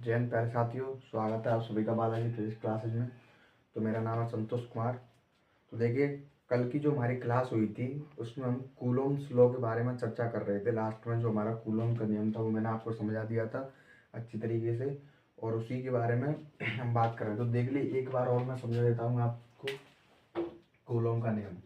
जय हिंद प्यारे साथियों, स्वागत है आप सभी का बालाजी फिजिक्स क्लासेज में। तो मेरा नाम है संतोष कुमार। तो देखिए, कल की जो हमारी क्लास हुई थी उसमें हम कूलोम्स लॉ के बारे में चर्चा कर रहे थे। लास्ट में जो हमारा कूलोम का नियम था वो मैंने आपको समझा दिया था अच्छी तरीके से, और उसी के बारे में हम बात कर रहे थे। तो देख लीजिए, एक बार और मैं समझा देता हूँ आपको कूलोम का नियम।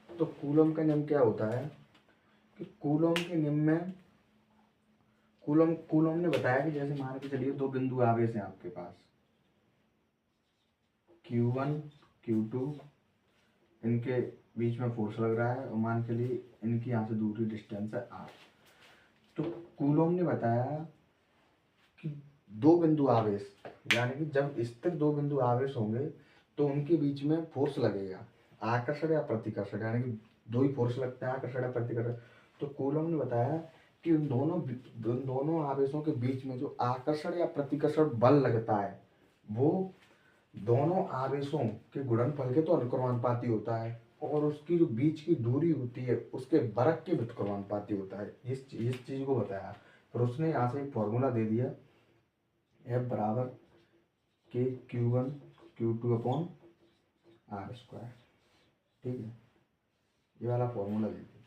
तो कूलोम का नियम क्या होता है कि कूलोम के नियम में कूलोम ने बताया कि जैसे मान के चलिए दो बिंदु आवेश हैं आपके पास, Q1 Q2, इनके बीच में फोर्स लग रहा है और मान के लिए इनकी यहाँ से दूरी डिस्टेंस है R। तो कूलोम ने बताया कि दो बिंदु आवेश, यानी कि जब स्थिर दो बिंदु आवेश होंगे तो उनके बीच में फोर्स लगेगा, आकर्षण या प्रतिकर्षण, यानी कि दो ही फोर्स लगते हैं, आकर्षण या प्रतिकर्षण। तो कूलोम ने बताया कि उन दोनों आवेशों के बीच में जो आकर्षण या प्रतिकर्षण बल लगता है वो दोनों आवेशों के गुणनफल के तो अनुक्रमानुपाती होता है, और उसकी जो बीच की दूरी होती है उसके वर्ग के व्युत्क्रमानुपाती होता है। इस चीज को बताया। फिर उसने यहाँ से एक फॉर्मूला दे दिया, F बराबर के Q1 Q2 upon R square. ठीक है, ये वाला फॉर्मूला दे दिया।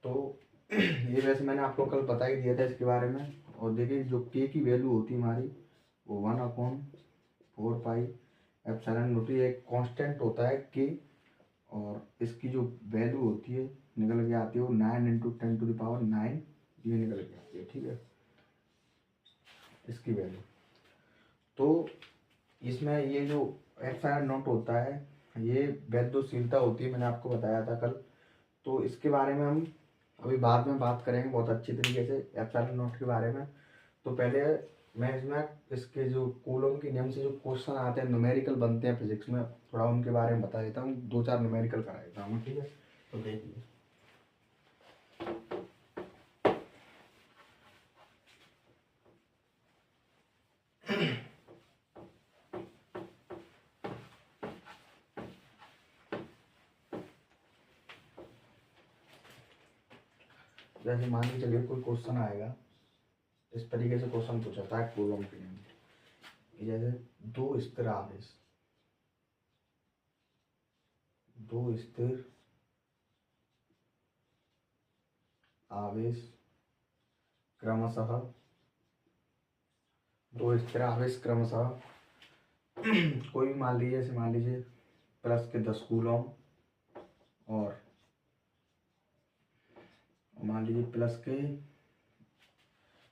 तो ये वैसे मैंने आपको कल बता ही दिया था इसके बारे में। और देखिए, जो K की वैल्यू होती है हमारी वो 1/4 पाई एप्सिलॉन नॉट, एक कांस्टेंट होता है K, और इसकी जो वैल्यू होती है निकल के आती है वो 9 × 10⁹ ये निकल के आती है। ठीक है, इसकी वैल्यू। तो इसमें ये जो एप्सिलॉन नॉट होता है ये वैद्युशीलता होती है, मैंने आपको बताया था कल। तो इसके बारे में हम अभी बाद में बात करेंगे बहुत अच्छी तरीके से एप्सिलॉन नॉट के बारे में। तो पहले मैं इसमें इसके जो कूलोम के नियम से जो क्वेश्चन आते हैं, न्यूमेरिकल बनते हैं फिजिक्स में, थोड़ा उनके बारे में बता देता हूँ, 2-4 न्यूमेरिकल करा देता हूँ। ठीक है, तो देखिए, जैसे मान के चलिए कोई क्वेश्चन आएगा, इस तरीके से क्वेश्चन पूछा था कूलोम के नियम, जैसे दो स्थिर आवेश क्रमशः कोई भी मान लीजिए, ऐसे मान लीजिए प्लस के 10 कूलम, और मान लीजिए प्लस के,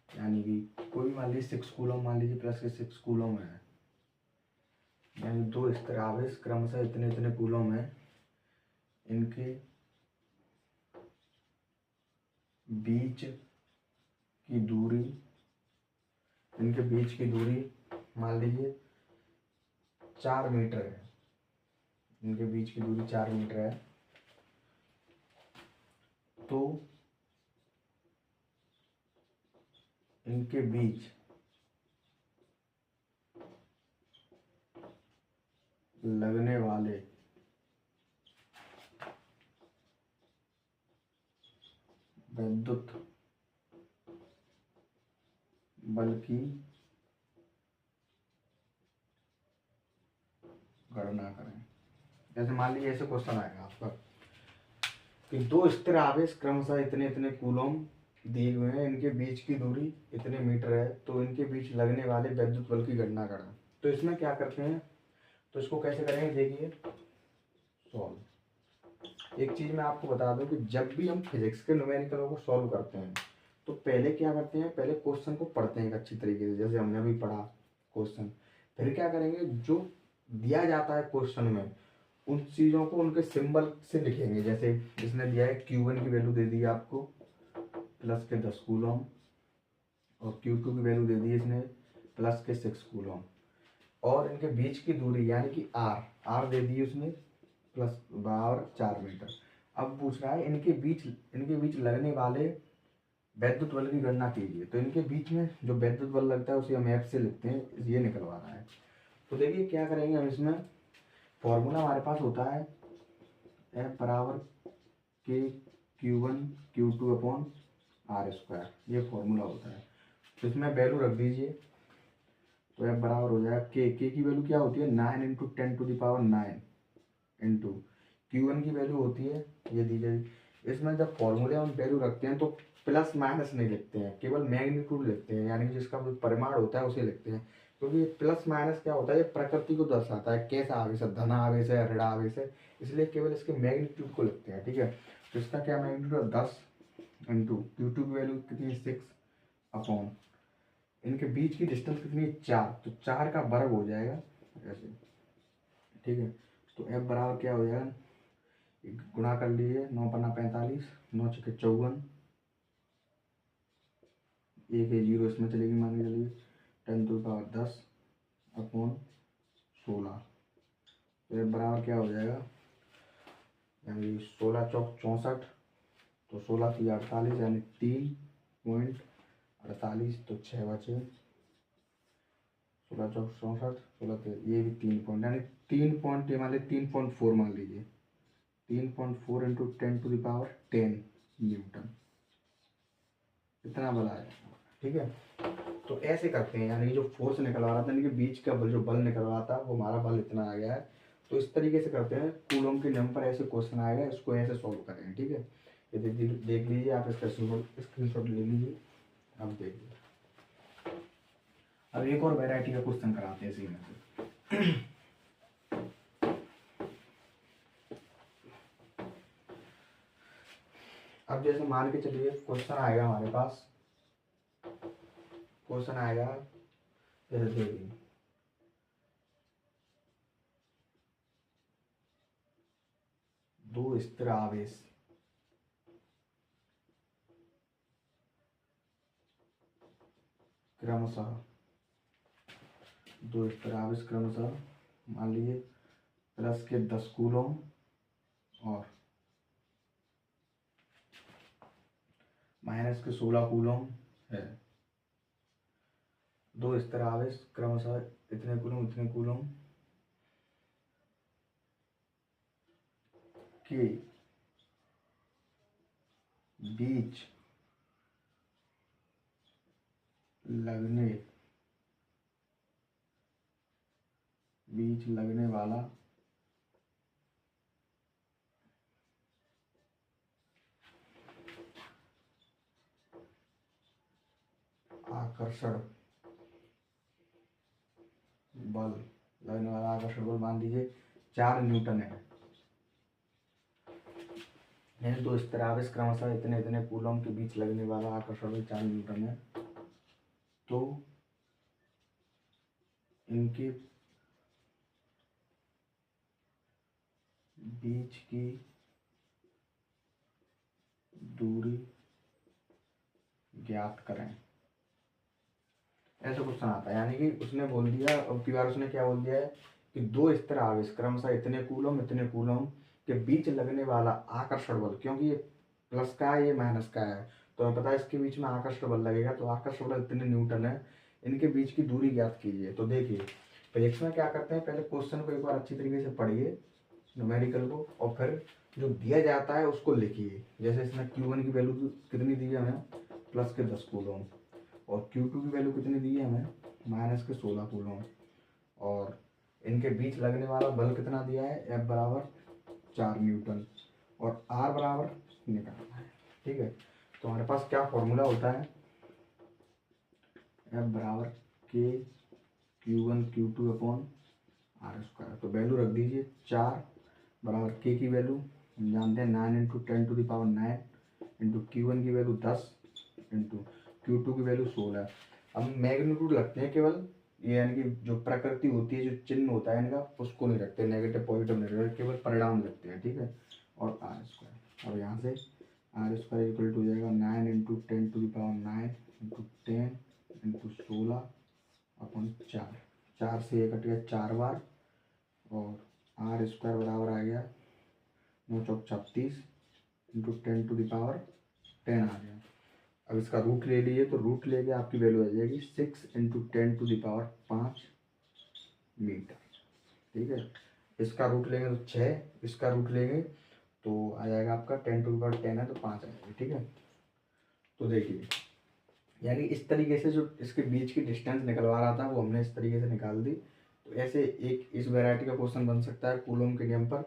यानी कि कोई मान लीजिए 6 कूलम, मान लीजिए प्लस के 6 कूलम है, यानी दो स्थिर आवेश क्रमशः इतने इतने कूलम है, इनके बीच की दूरी मान लीजिए 4 मीटर है, इनके बीच की दूरी 4 मीटर है। तो इनके बीच लगने वाले विद्युत बल की गणना करें। जैसे मान लीजिए ऐसे क्वेश्चन आएगा आपका कि दो स्थिर आवेश क्रमशः इतने इतने कूलम दिए हुए हैं, इनके बीच की दूरी इतने मीटर है, तो इनके बीच लगने वाले विद्युत बल की गणना करें। तो इसमें क्या करते हैं, तो इसको कैसे करेंगे, देखिए सॉल्व। एक चीज मैं आपको बता दूं कि जब भी हम फिजिक्स के न्यूमेरिकलों को सॉल्व करते हैं तो पहले क्या करते हैं, पहले क्वेश्चन को पढ़ते हैं अच्छी तरीके से, जैसे हमने अभी पढ़ा क्वेश्चन। फिर क्या करेंगे, जो दिया जाता है क्वेश्चन में उन चीज़ों को उनके सिंबल से लिखेंगे। जैसे इसने दिया है Q1 की वैल्यू दे दी आपको प्लस के 10 कूलम, और Q2 की वैल्यू दे दी इसने प्लस के 6 कूलम, और इनके बीच की दूरी यानी कि R दे दी उसने प्लस बराबर 4 मीटर। अब पूछ रहा है इनके बीच लगने वाले वैद्युत बल की गणना कीजिए। तो इनके बीच में जो वैद्युत बल लगता है उसे हम एफ से लिखते हैं, ये निकलवा रहा है। तो देखिए क्या करेंगे हम, इसमें फॉर्मूला हमारे पास होता है एफ बराबर के Q1 Q2 upon R square, ये फॉर्मूला होता है। तो इसमें वैल्यू रख दीजिए। तो एफ बराबर हो जाएगा के की वैल्यू क्या होती है 9 इंटू 10⁹ इंटू Q1 की वैल्यू होती है, ये दी जाएगी। इसमें जब फॉर्मूले हम वैल्यू रखते हैं तो प्लस माइनस नहीं लिखते हैं, केवल मैग्नीट्यूड लिखते हैं, यानी कि जिसका परिमाण होता है उसे लिखते हैं। क्योंकि प्लस माइनस क्या होता है, ये प्रकृति को दर्शाता है, कैसा आवेश है, धन आवेश है, ऋण आवेश है, इसलिए केवल इसके मैग्नीट्यूड को लिखते हैं। ठीक है, तो इसका क्या मैग्नीट्यूड है 10 इंटू Q2 की वैल्यू कितनी है 6 अपॉन इनके बीच की डिस्टेंस कितनी है 4, तो 4 का वर्ग हो जाएगा ऐसे। ठीक है, तो एफ बराबर क्या हो जाएगा, गुणा कर लीजिए, 9 पन्ना 45, 9 छक्के 54, एक है जीरो इसमें चलेगी, मान के चलिए 10⁻10 अपॉन 16। तो एफ बराबर क्या हो जाएगा, यानी 16 चौक 64, तो 16 की 48, यानी 3.48, तो 6 बचे, 16 चौक 64, 16 तो ये भी 3 पॉइंट, यानी 3 पॉइंट, ये मान लीजिए 3.4 मान लीजिए, 3.4 इंटू 10⁻10 न्यूटन, इतना बल आया। ठीक है, तो ऐसे करते हैं, यानी जो फोर्स निकलवा रहा था, यानी कि बीच का बल, जो बल निकल रहा था वो हमारा बल इतना आ गया है। तो इस तरीके से करते हैं, कूलम के नियम पर ऐसे क्वेश्चन आएगा, इसको ऐसे सॉल्व करें। ठीक है, ये देख लीजिए आप, इसका स्क्रीनशॉट ले लीजिए, अब देख लीजिए। अब एक और वैरायटी का क्वेश्चन कराते हैं इसी में से। अब जैसे मान के चलिए क्वेश्चन आएगा हमारे पास, क्वेश्चन आएगा जैसे देखिए, दो स्थिर आवेश क्रमशः, दो स्थिर आवेश क्रमशः मान लीजिए प्लस के 10 कूलम और माइनस के 16 कूलम है। दो स्थिर आवेश क्रमशः इतने कूलम के बीच लगने वाला आकर्षण बल, मान लीजिए 4 न्यूटन है। दो स्थिर आवेश क्रमशः इतने कूलम के बीच लगने वाला आकर्षण बल 4 न्यूटन है। तो इनके बीच की दूरी ज्ञात करें, ऐसा क्वेश्चन आता है। यानी कि उसने बोल दिया, अब की बार उसने क्या बोल दिया है कि दो स्थिर आवेश क्रमशः इतने कूलम के बीच लगने वाला आकर्षण बल, क्योंकि ये प्लस का है, ये माइनस का है, तो हमें पता है इसके बीच में आकर्षण बल लगेगा, तो आकर्षण बल इतने न्यूटन है, इनके बीच की दूरी ज्ञात कीजिए। तो देखिए पहले इसमें क्या करते हैं, पहले क्वेश्चन को एक बार अच्छी तरीके से पढ़िए, न्यूमेरिकल को, और फिर जो दिया जाता है उसको लिखिए। जैसे इसमें Q1 की वैल्यू कितनी दी है हमें, प्लस के 10 कूलम, और Q2 की वैल्यू कितनी दी है हमें, माइनस के 16 कूलम, और इनके बीच लगने वाला बल कितना दिया है, F बराबर 4 न्यूटन, और R बराबर निकालना है। ठीक है, तो हमारे पास क्या फॉर्मूला होता है, F बराबर के Q1 Q2 upon R square. तो वैल्यू रख दीजिए, 4 बराबर के की वैल्यू हम जानते हैं 9 इंटू 10⁹9 इंटू Q1 की वैल्यू 10 इंटू Q2 की वैल्यू 16। अब मैग्नीट्यूड रखते हैं केवल, ये यानी कि जो प्रकृति होती है, जो चिन्ह होता है इनका, उसको नहीं रखते, नेगेटिव पॉजिटिव नहीं रखते, केवल परिणाम रखते हैं। ठीक है, और आर स्क्वायर, और यहाँ से आर स्क्वायर इक्वल टू हो जाएगा 9 इंटू 10⁹9 इंटू 10 इंटू 16 अपॉन 4, 4 से 1 कट गया 4 बार, और आर स्क्वायर बराबर आ गया 9 चौक 36 इंटू 10⁻10 आ गया। अब इसका रूट ले लिए तो रूट लेके आपकी वैल्यू आ जाएगी 6 × 10⁵ मीटर। ठीक है, इसका रूट लेंगे तो 6, इसका रूट लेंगे तो आ जाएगा आपका 10⁻10 है तो 5 आ जाएगी। ठीक है, तो देखिए यानी इस तरीके से जो इसके बीच की डिस्टेंस निकलवा रहा था वो हमने इस तरीके से निकाल दी। तो ऐसे एक इस वैरायटी का क्वेश्चन बन सकता है कूलम के नियम पर।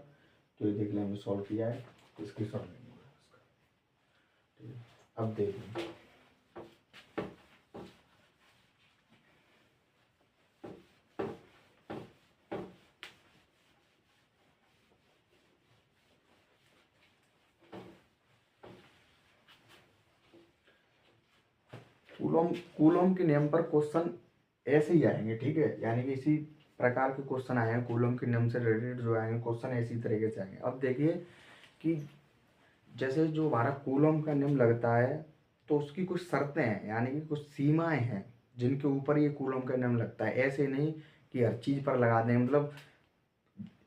तो ये देख लें हमने सॉल्व किया है, तो इसकी सॉल्विंग होगा इसका। ठीक है, अब देख लें कूलम के नियम पर क्वेश्चन ऐसे ही आएंगे। ठीक है, यानी कि इसी प्रकार के क्वेश्चन आए हैं कूलम के नियम से रिलेटेड जो आएंगे क्वेश्चन इसी तरीके से आएंगे। अब देखिए कि जैसे जो हमारा कूलम का नियम लगता है तो उसकी कुछ शर्तें हैं, यानी कि कुछ सीमाएं हैं जिनके ऊपर ये कूलम का नियम लगता है। ऐसे नहीं कि हर चीज़ पर लगा दें, मतलब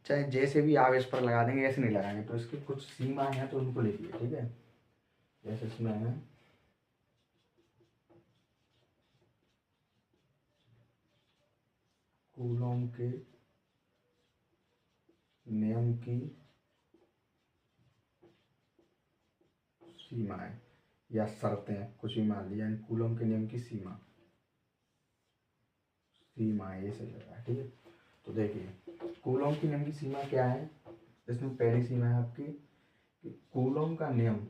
चाहे जैसे भी आवेश पर लगा देंगे ऐसे नहीं लगाएंगे। तो इसकी कुछ सीमाएं हैं तो उनको लिखिए। ठीक है, जैसे इसमें है कूलम के नियम की सीमाएं या शर्तें, कुछ भी मान लिया, कूलम के नियम की सीमाएं ये सही लग रहा है। ठीक है, तो देखिए कूलम के नियम की सीमा क्या है। इसमें पहली सीमा है आपकी कि कूलम का नियम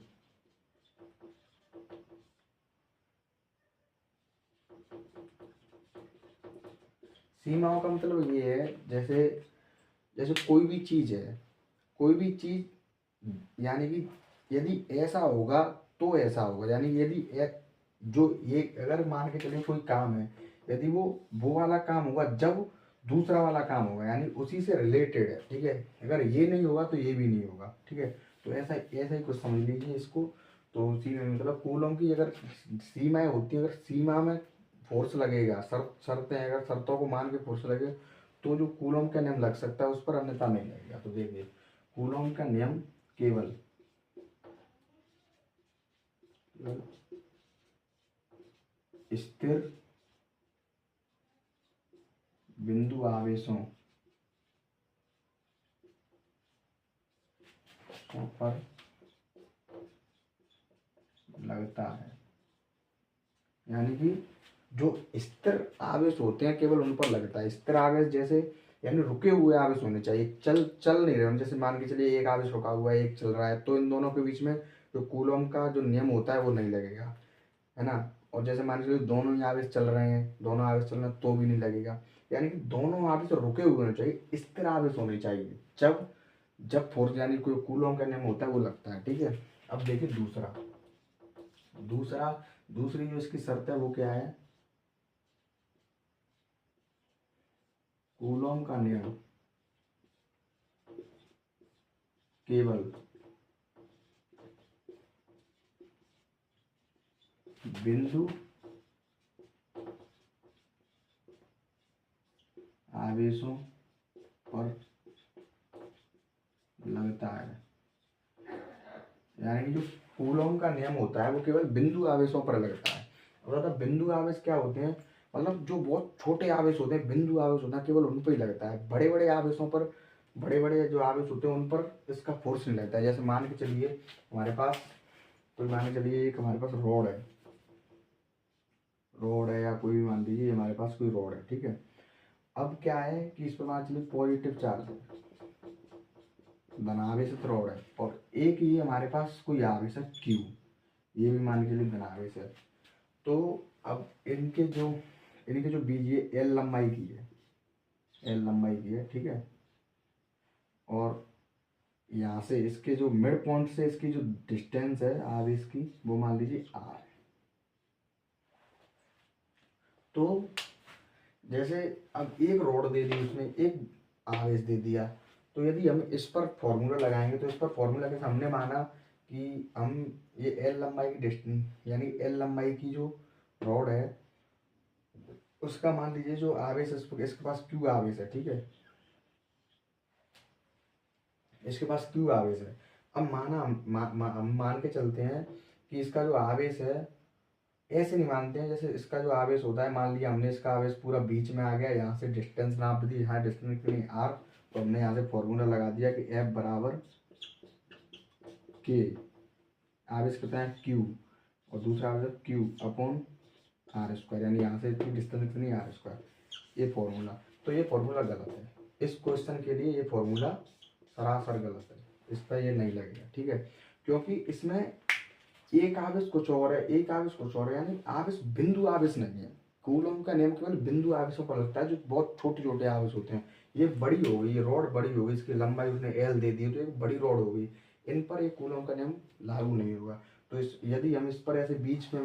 सीमाओं का मतलब ये है जैसे जैसे कोई भी चीज़ है, कोई भी चीज़ यानी कि यदि ऐसा होगा तो ऐसा होगा, यानी यदि जो ये अगर मान के चलिए कोई काम है, यदि वो वाला काम होगा जब दूसरा वाला काम होगा, यानी उसी से रिलेटेड है। ठीक है, अगर ये नहीं होगा तो ये भी नहीं होगा। ठीक है, तो ऐसा ऐसा ही कुछ समझ लीजिए इसको। तो उसी में मतलब कूलम की अगर सीमाएं होती है, अगर सीमा में फोर्स लगेगा, शर्तें अगर शर्तों को मान के फोर्स लगे तो जो कूलम का नियम लग सकता है उस पर, अन्यथा नहीं लगेगा। तो देखिए कूलम का नियम केवल स्थिर बिंदु आवेशों पर लगता है, यानी कि जो स्थिर आवेश होते हैं केवल उन पर लगता है। स्थिर आवेश जैसे यानी रुके हुए आवेश होने चाहिए, चल नहीं रहे। जैसे मान के चलिए एक आवेश रुका हुआ है, एक चल रहा है, तो इन दोनों के बीच में जो कूलम का जो नियम होता है वो नहीं लगेगा, है ना। और जैसे मान के चलिए दोनों ही आवेश चल रहे हैं, दोनों आवेश चल रहे हैं तो भी नहीं लगेगा। यानी कि दोनों आवेश रुके हुए होने चाहिए, स्थिर आवेश होने चाहिए, जब जब फोर्स यानी कोई कूलम का नियम होता है वो लगता है। ठीक है, अब देखिए दूसरा दूसरी जो इसकी शर्त है वो क्या है। कूलम का नियम केवल बिंदु आवेशों पर लगता है, यानी कि जो कूलम का नियम होता है वो केवल बिंदु आवेशों पर लगता है। और बिंदु आवेश क्या होते हैं, मतलब जो बहुत छोटे आवेश होते हैं, बिंदु आवेश होता है, केवल उन पर ही लगता है। बड़े बड़े आवेशों पर, बड़े बड़े जो आवेश होते हैं उन पर इसका फोर्स नहीं लगता है। जैसे मान के चलिए हमारे पास कोई, मान के चलिए एक हमारे पास रोड है या कोई भी मान लीजिए हमारे पास कोई रोड है। ठीक है, अब क्या है कि इस पर मान चलिए पॉजिटिव चार्ज है, धनावेशित रोड है, और एक ये हमारे पास कोई आवेश है क्यू, ये भी मान के चलिए धनावेश है। तो अब इनके जो बीज ये एल लंबाई की है। ठीक है, और यहाँ से इसके जो मिड पॉइंट से इसकी जो डिस्टेंस है आवेश की वो मान लीजिए आर। तो जैसे अब एक रोड दे दी उसने, एक आवेश दे दिया, तो यदि हम इस पर फॉर्मूला लगाएंगे तो इस पर फॉर्मूला के हमने माना कि हम ये एल लंबाई की डिस्टेंस यानी एल लंबाई की जो रॉड है उसका मान लीजिए जो आवेश इसके पास क्यू आवेश है। ठीक है, इसके पास क्यू आवेश है। अब हम मान के चलते हैं कि इसका जो आवेश है ऐसे नहीं मानते हैं। जैसे इसका जो आवेश होता है, मान लिया हमने इसका आवेश पूरा बीच में आ गया, यहाँ से डिस्टेंस नाप दी, यहाँ डिस्टेंस कितनी आर, तो हमने यहाँ से फॉर्मूला लगा दिया कि एफ बराबर के, आवेश कितना है क्यू, और दूसरा आवेश क्यू अपॉन आर स्क्वायर, यानी यहाँ से इतनी डिस्टेंस कितनी आर स्क्वायर, ये फॉर्मूला। तो ये फॉर्मूला गलत है, इस क्वेश्चन के लिए ये फॉर्मूला सरासर गलत है, इस पर ये नहीं लगेगा, ठीक है। क्योंकि इसमें एक आवेश कुछ और है, एक आवेश कुछ और है, यानी आवेश बिंदु आवेश नहीं है। कूलम का नियम केवल बिंदु आवेशों पर लगता है, जो बहुत छोटे छोटे आवेश होते हैं। ये बड़ी हो गई, ये रॉड बड़ी हो गई, इसकी लंबाई उसने एल दे दी, तो एक बड़ी रॉड हो गई, इन पर एक कूलम का नियम लागू नहीं होगा। तो इस यदि हम इस पर ऐसे बीच में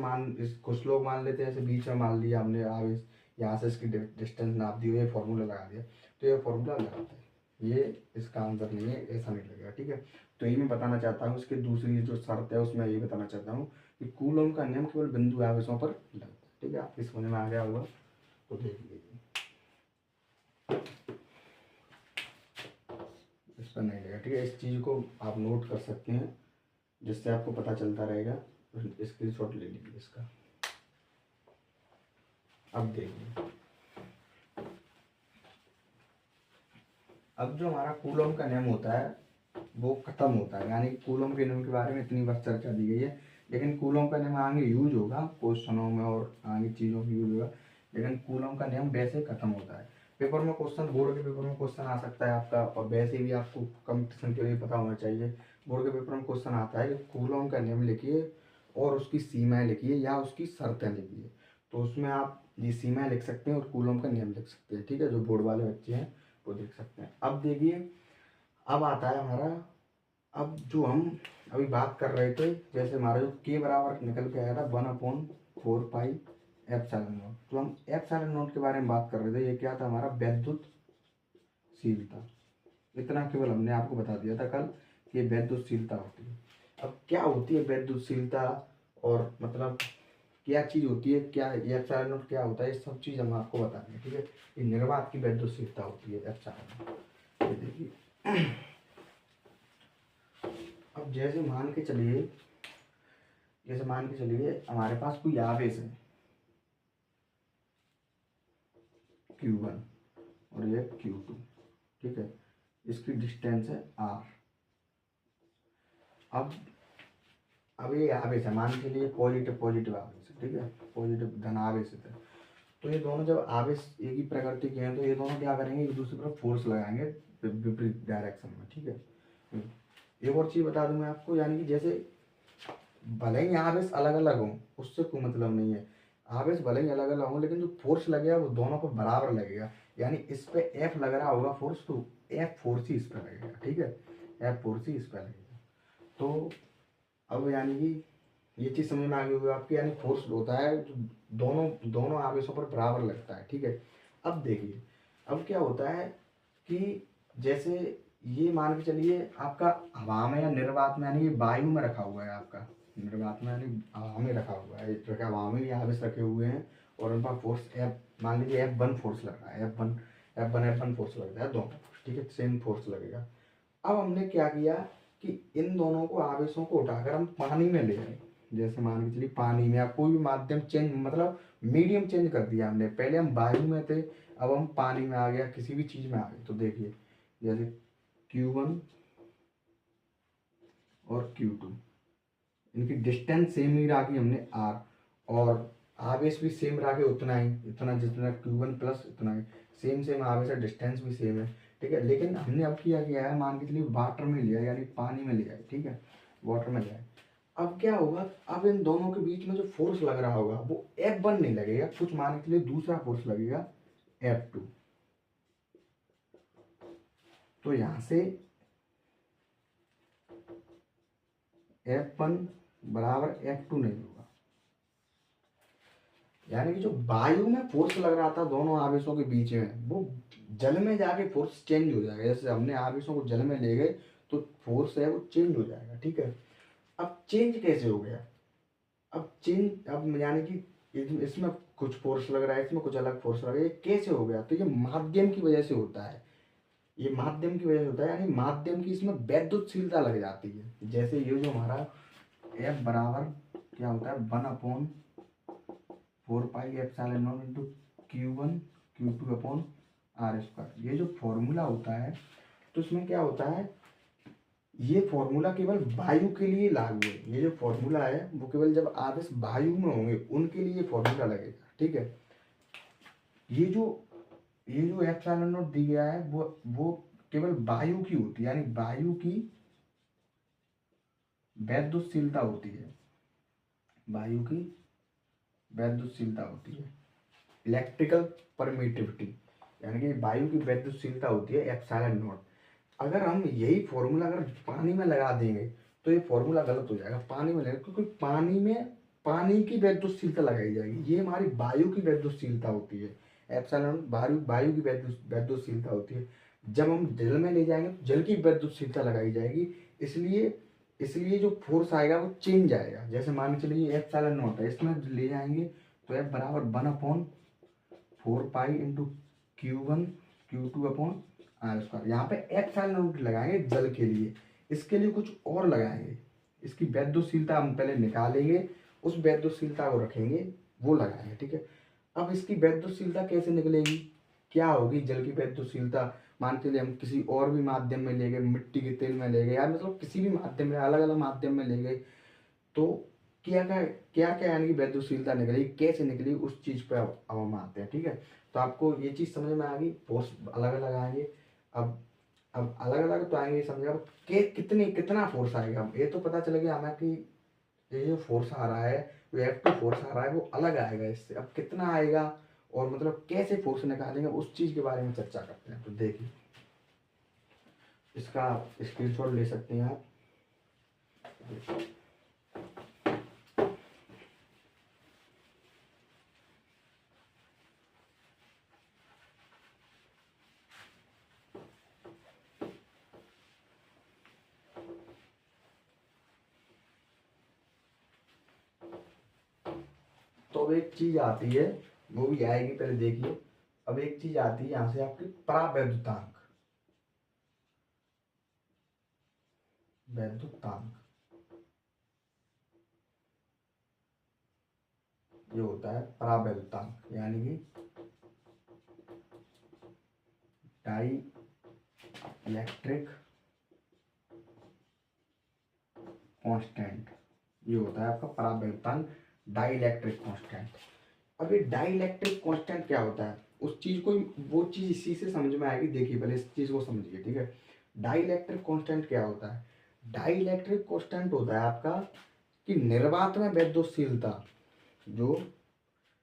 कुछ लोग मान लेते हैं ऐसे बीच में मान लिया हमने आवेश, यहाँ से इसकी डिस्टेंस नाप दी, ये फॉर्मूला लगा दिया, तो ये फॉर्मूला गलत है, ये इसका आंसर नहीं है, ऐसा नहीं लगेगा, ठीक है। तो ये मैं बताना चाहता हूँ, इसकी दूसरी जो शर्त है उसमें ये बताना चाहता हूँ कि कूलम का नियम केवल बिंदु आवेशों पर लगता है, ठीक है। आपकी समझ में आ गया होगा, तो देख लीजिए, इस पर नहीं लगेगा, ठीक है। इस चीज़ को आप नोट कर सकते हैं, जिससे आपको पता चलता रहेगा। स्क्रीनशॉट ले लीजिए इसका। अब देखिए, अब जो हमारा कूलम का नियम होता है वो खत्म होता है, यानी कूलम के नियम के बारे में इतनी बार चर्चा दी गई है, लेकिन कूलम का नियम आगे यूज होगा क्वेश्चनों में और आगे चीज़ों में यूज होगा, लेकिन कूलम का नियम वैसे खत्म होता है। पेपर में क्वेश्चन, बोर्ड के पेपर में क्वेश्चन आ सकता है आपका, और वैसे भी आपको कंपटीशन के लिए पता होना चाहिए। बोर्ड के पेपर में क्वेश्चन आता है कि कूलम का नियम लिखिए और उसकी सीमाएं लिखिए या उसकी शर्तें लिखिए, तो उसमें आप ये सीमाएं लिख सकते हैं और कूलम का नियम लिख सकते हैं, ठीक है। जो बोर्ड वाले बच्चे हैं वो देख सकते हैं। अब देखिए, अब आता है हमारा, अब जो हम अभी बात कर रहे थे, जैसे हमारा जो के बराबर निकल के आया था 1/4 पाई एप्सिलॉन नॉट, तो हम एप्सिलॉन नॉट के बारे में बात कर रहे थे। ये क्या था हमारा, वैद्युतशीलता। इतना केवल हमने आपको बता दिया था कल कि वैद्युतशीलता होती है। अब क्या होती है वैद्युतशीलता, और मतलब क्या चीज़ होती है, क्या ये एप्सिलॉन नॉट क्या होता है, ये सब चीज़ हम आपको बताएंगे, ठीक है। ये निर्वात की वैद्युतशीलता होती है एप्सिलॉन नॉट। ये देखिए, अब जैसे मान के चलिए हमारे पास कोई आवेश है Q1 और ये Q2, ठीक है। इसकी डिस्टेंस है R। अब ये आवेश है, मान के चलिए पॉजिटिव आवेश है, ठीक है, पॉजिटिव धन आवेश है। तो ये दोनों जब आवेश एक ही प्रकृति के हैं, तो ये दोनों क्या करेंगे, एक दूसरे पर फोर्स लगाएंगे विपरीत डायरेक्शन में, ठीक है। एक और चीज़ बता दूं मैं आपको, यानी कि जैसे भले ही आवेश अलग अलग हों, उससे कोई मतलब नहीं है। आवेश भले ही अलग अलग हों, लेकिन जो फोर्स लगेगा वो दोनों पर बराबर लगेगा। यानी इस पे एफ लग रहा होगा फोर्स, तो एफ फोर्स ही इस पर लगेगा, ठीक है, एफ फोर्स ही इस पर लगेगा। तो अब यानी कि ये चीज़ समझ में आ गई होगी आपकी, यानी फोर्स होता है जो दोनों दोनों आवेशों पर बराबर लगता है, ठीक है। अब देखिए, अब क्या होता है कि जैसे ये मान के चलिए आपका हवा में या निर्वात में, यानी ये वायु में रखा हुआ है आपका, निर्वात में यानी हवा में रखा हुआ है, रखा हवा में ये आवेश रखे हुए हैं, और उन पर फोर्स एफ, मान लीजिए F1 फोर्स लग रहा है, F1 फोर्स लग रहा है, दोनों, ठीक है, सेम फोर्स लगेगा। अब हमने क्या किया कि इन दोनों को आवेशों को उठाकर हम पानी में ले आए। जैसे मान के चलिए पानी में, या कोई भी माध्यम चेंज, मतलब मीडियम चेंज कर दिया हमने, पहले हम वायु में थे, अब हम पानी में आ गया, किसी भी चीज़ में आ गए। तो देखिए, जैसे Q1 और Q2, इनकी डिस्टेंस सेम ही रखी हमने R, और आवेश भी सेम रखे, उतना ही, इतना जितना Q1 प्लस इतना ही, सेम आवेश है, डिस्टेंस भी सेम है, ठीक है। लेकिन हमने अब किया है, मान के चलिए वाटर में लिया, यानी पानी में लिया है, ठीक है, वाटर में लिया है। अब क्या होगा, अब इन दोनों के बीच में जो फोर्स लग रहा होगा वो F1 नहीं लगेगा, कुछ मान के लिए दूसरा फोर्स लगेगा F2। तो यहाँ से F1 बराबर F2 नहीं होगा, यानी कि जो वायु में फोर्स लग रहा था दोनों आवेशों के बीच में, वो जल में जाके फोर्स चेंज हो जाएगा। जैसे हमने आवेशों को जल में ले गए तो फोर्स है वो चेंज हो जाएगा, ठीक है। अब चेंज कैसे हो गया, अब यानी कि इसमें कुछ फोर्स लग रहा है, इसमें कुछ अलग फोर्स लग रहा है, ये कैसे हो गया, तो ये माध्यम की वजह से होता है, ये माध्यम की वजह से होता है, यानी माध्यम की इसमें वैद्युतशीलता लग जाती है। जैसे ये जो हमारा F बराबर क्या होता है 1/4 4 pi epsilon naught into Q1 Q2 upon R square. ये जो फॉर्मूला होता है तो इसमें क्या होता है, ये फॉर्मूला केवल वायु के लिए लागू है। ये जो फॉर्मूला है वो केवल जब आवेश वायु में होंगे उनके लिए फॉर्मूला लगेगा, ठीक है। ये जो एप्सिलॉन नॉट दी गया है वो केवल वायु की होती है, यानी वायु की वैद्युतशीलता होती है, वायु की वैद्युतशीलता होती है, इलेक्ट्रिकल परमिटिविटी, यानी कि वायु की वैद्युतशीलता होती है एप्सिलॉन नॉट। अगर हम यही फॉर्मूला अगर पानी में लगा देंगे तो ये फॉर्मूला गलत हो जाएगा। पानी में लगेगा क्योंकि पानी में पानी की वैद्युतशीलता लगाई जाएगी, ये हमारी वायु की वैद्युतशीलता होती है। एप्सिलॉन वायु की वैद्युतशीलता होती है। जब हम जल में ले जाएंगे तो जल की वैद्युतशीलता लगाई जाएगी, इसलिए जो फोर्स आएगा वो चेंज आएगा। जैसे मान के चलिए एप्सिलॉन नॉट है, इसमें ले जाएंगे तो F बराबर 1/4 pi into Q1 Q2 upon R square. यहाँ पे एप्सिलॉन नॉट लगाएंगे जल के लिए, इसके लिए कुछ और लगाएंगे। इसकी वैद्युतशीलता हम पहले निकालेंगे, उस वैद्युतशीलता को रखेंगे, वो लगाएंगे, ठीक है। अब इसकी वैद्युतशीलता कैसे निकलेगी, क्या होगी जल की वैद्युतशीलता। मान के लिए हम किसी और भी माध्यम में ले गए, मिट्टी के तेल में ले गए, या मतलब किसी भी माध्यम में, अलग अलग माध्यम में ले गए, तो क्या यानी कि वैद्युतशीलता निकलेगी, कैसे निकली, उस चीज पे अब हम आते हैं, ठीक है। तो आपको ये चीज समझ में आ गई, फोर्स अलग अलग आएंगे। अब अलग अलग तो आएंगे, समझिए अब कितना फोर्स आएगा, ये तो पता चल गया हमें कि ये जो फोर्स आ रहा है, जो F2 फोर्स आ रहा है वो अलग आएगा इससे। अब कितना आएगा और मतलब कैसे फोर्स निकालेंगे, उस चीज के बारे में चर्चा करते हैं। तो देखिए, इसका स्क्रीनशॉट ले सकते हैं आप। तो अब एक चीज आती है, वो भी आएगी, पहले देखिए। अब एक चीज आती है यहाँ से आपकी परावैद्युतांक, वैद्युतांक ये होता है परावैद्युतांक, यानी कि डाई इलेक्ट्रिक कांस्टेंट, ये होता है आपका परावैद्युतांक, डाई इलेक्ट्रिक कांस्टेंट। अब ये डाई इलेक्ट्रिक कांस्टेंट क्या होता है, उस चीज को, वो चीज इसी से समझ में आएगी। देखिए पहले इस चीज को समझिए, ठीक है। डाई इलेक्ट्रिक कांस्टेंट क्या होता है, डाई इलेक्ट्रिक कांस्टेंट होता है आपका कि निर्वात में वैद्युतशीलता, जो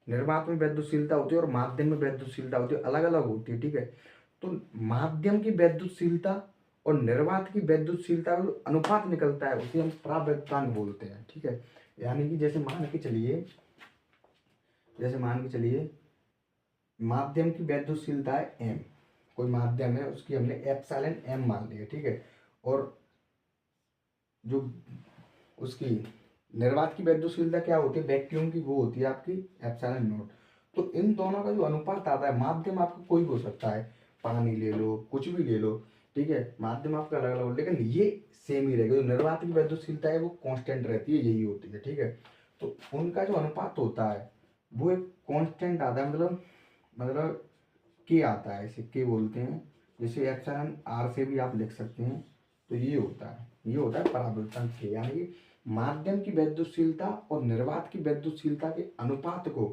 निर्वात में वैद्युतशीलता होती है और माध्यम में वैद्युतशीलता होती है, अलग अलग होती है, ठीक है। तो माध्यम की वैद्युतशीलता और निर्वात की वैद्युतशीलता का जो अनुपात निकलता है उसे हम परावैद्युतांक बोलते हैं, ठीक है। यानी कि जैसे मान के चलिए माध्यम की वैद्युतशीलता है m, कोई माध्यम है उसकी हमने एप्सिलॉन m मान लिया, ठीक है। और जो उसकी निर्वात की वैद्युतशीलता क्या होती है, वैक्यूम की, वो होती है आपकी एप्सिलॉन नॉट। तो इन दोनों का जो अनुपात आता है, माध्यम आपका कोई भी हो सकता है, पानी ले लो, कुछ भी ले लो, ठीक है, माध्यम आपका अलग अलग हो, लेकिन ये सेम ही रहेगा। जो निर्वात की वैद्युतशीलता है वो कांस्टेंट रहती है, यही होती है, ठीक है। तो उनका जो अनुपात होता है वो एक कांस्टेंट आता है, मतलब के आता है, इसे के बोलते हैं। जैसे एप्सिलॉन आर से भी आप लिख सकते हैं। तो ये होता है परावैद्युतांक के, यानी कि माध्यम की वैद्युतशीलता और निर्वात की वैद्युतशीलता के अनुपात को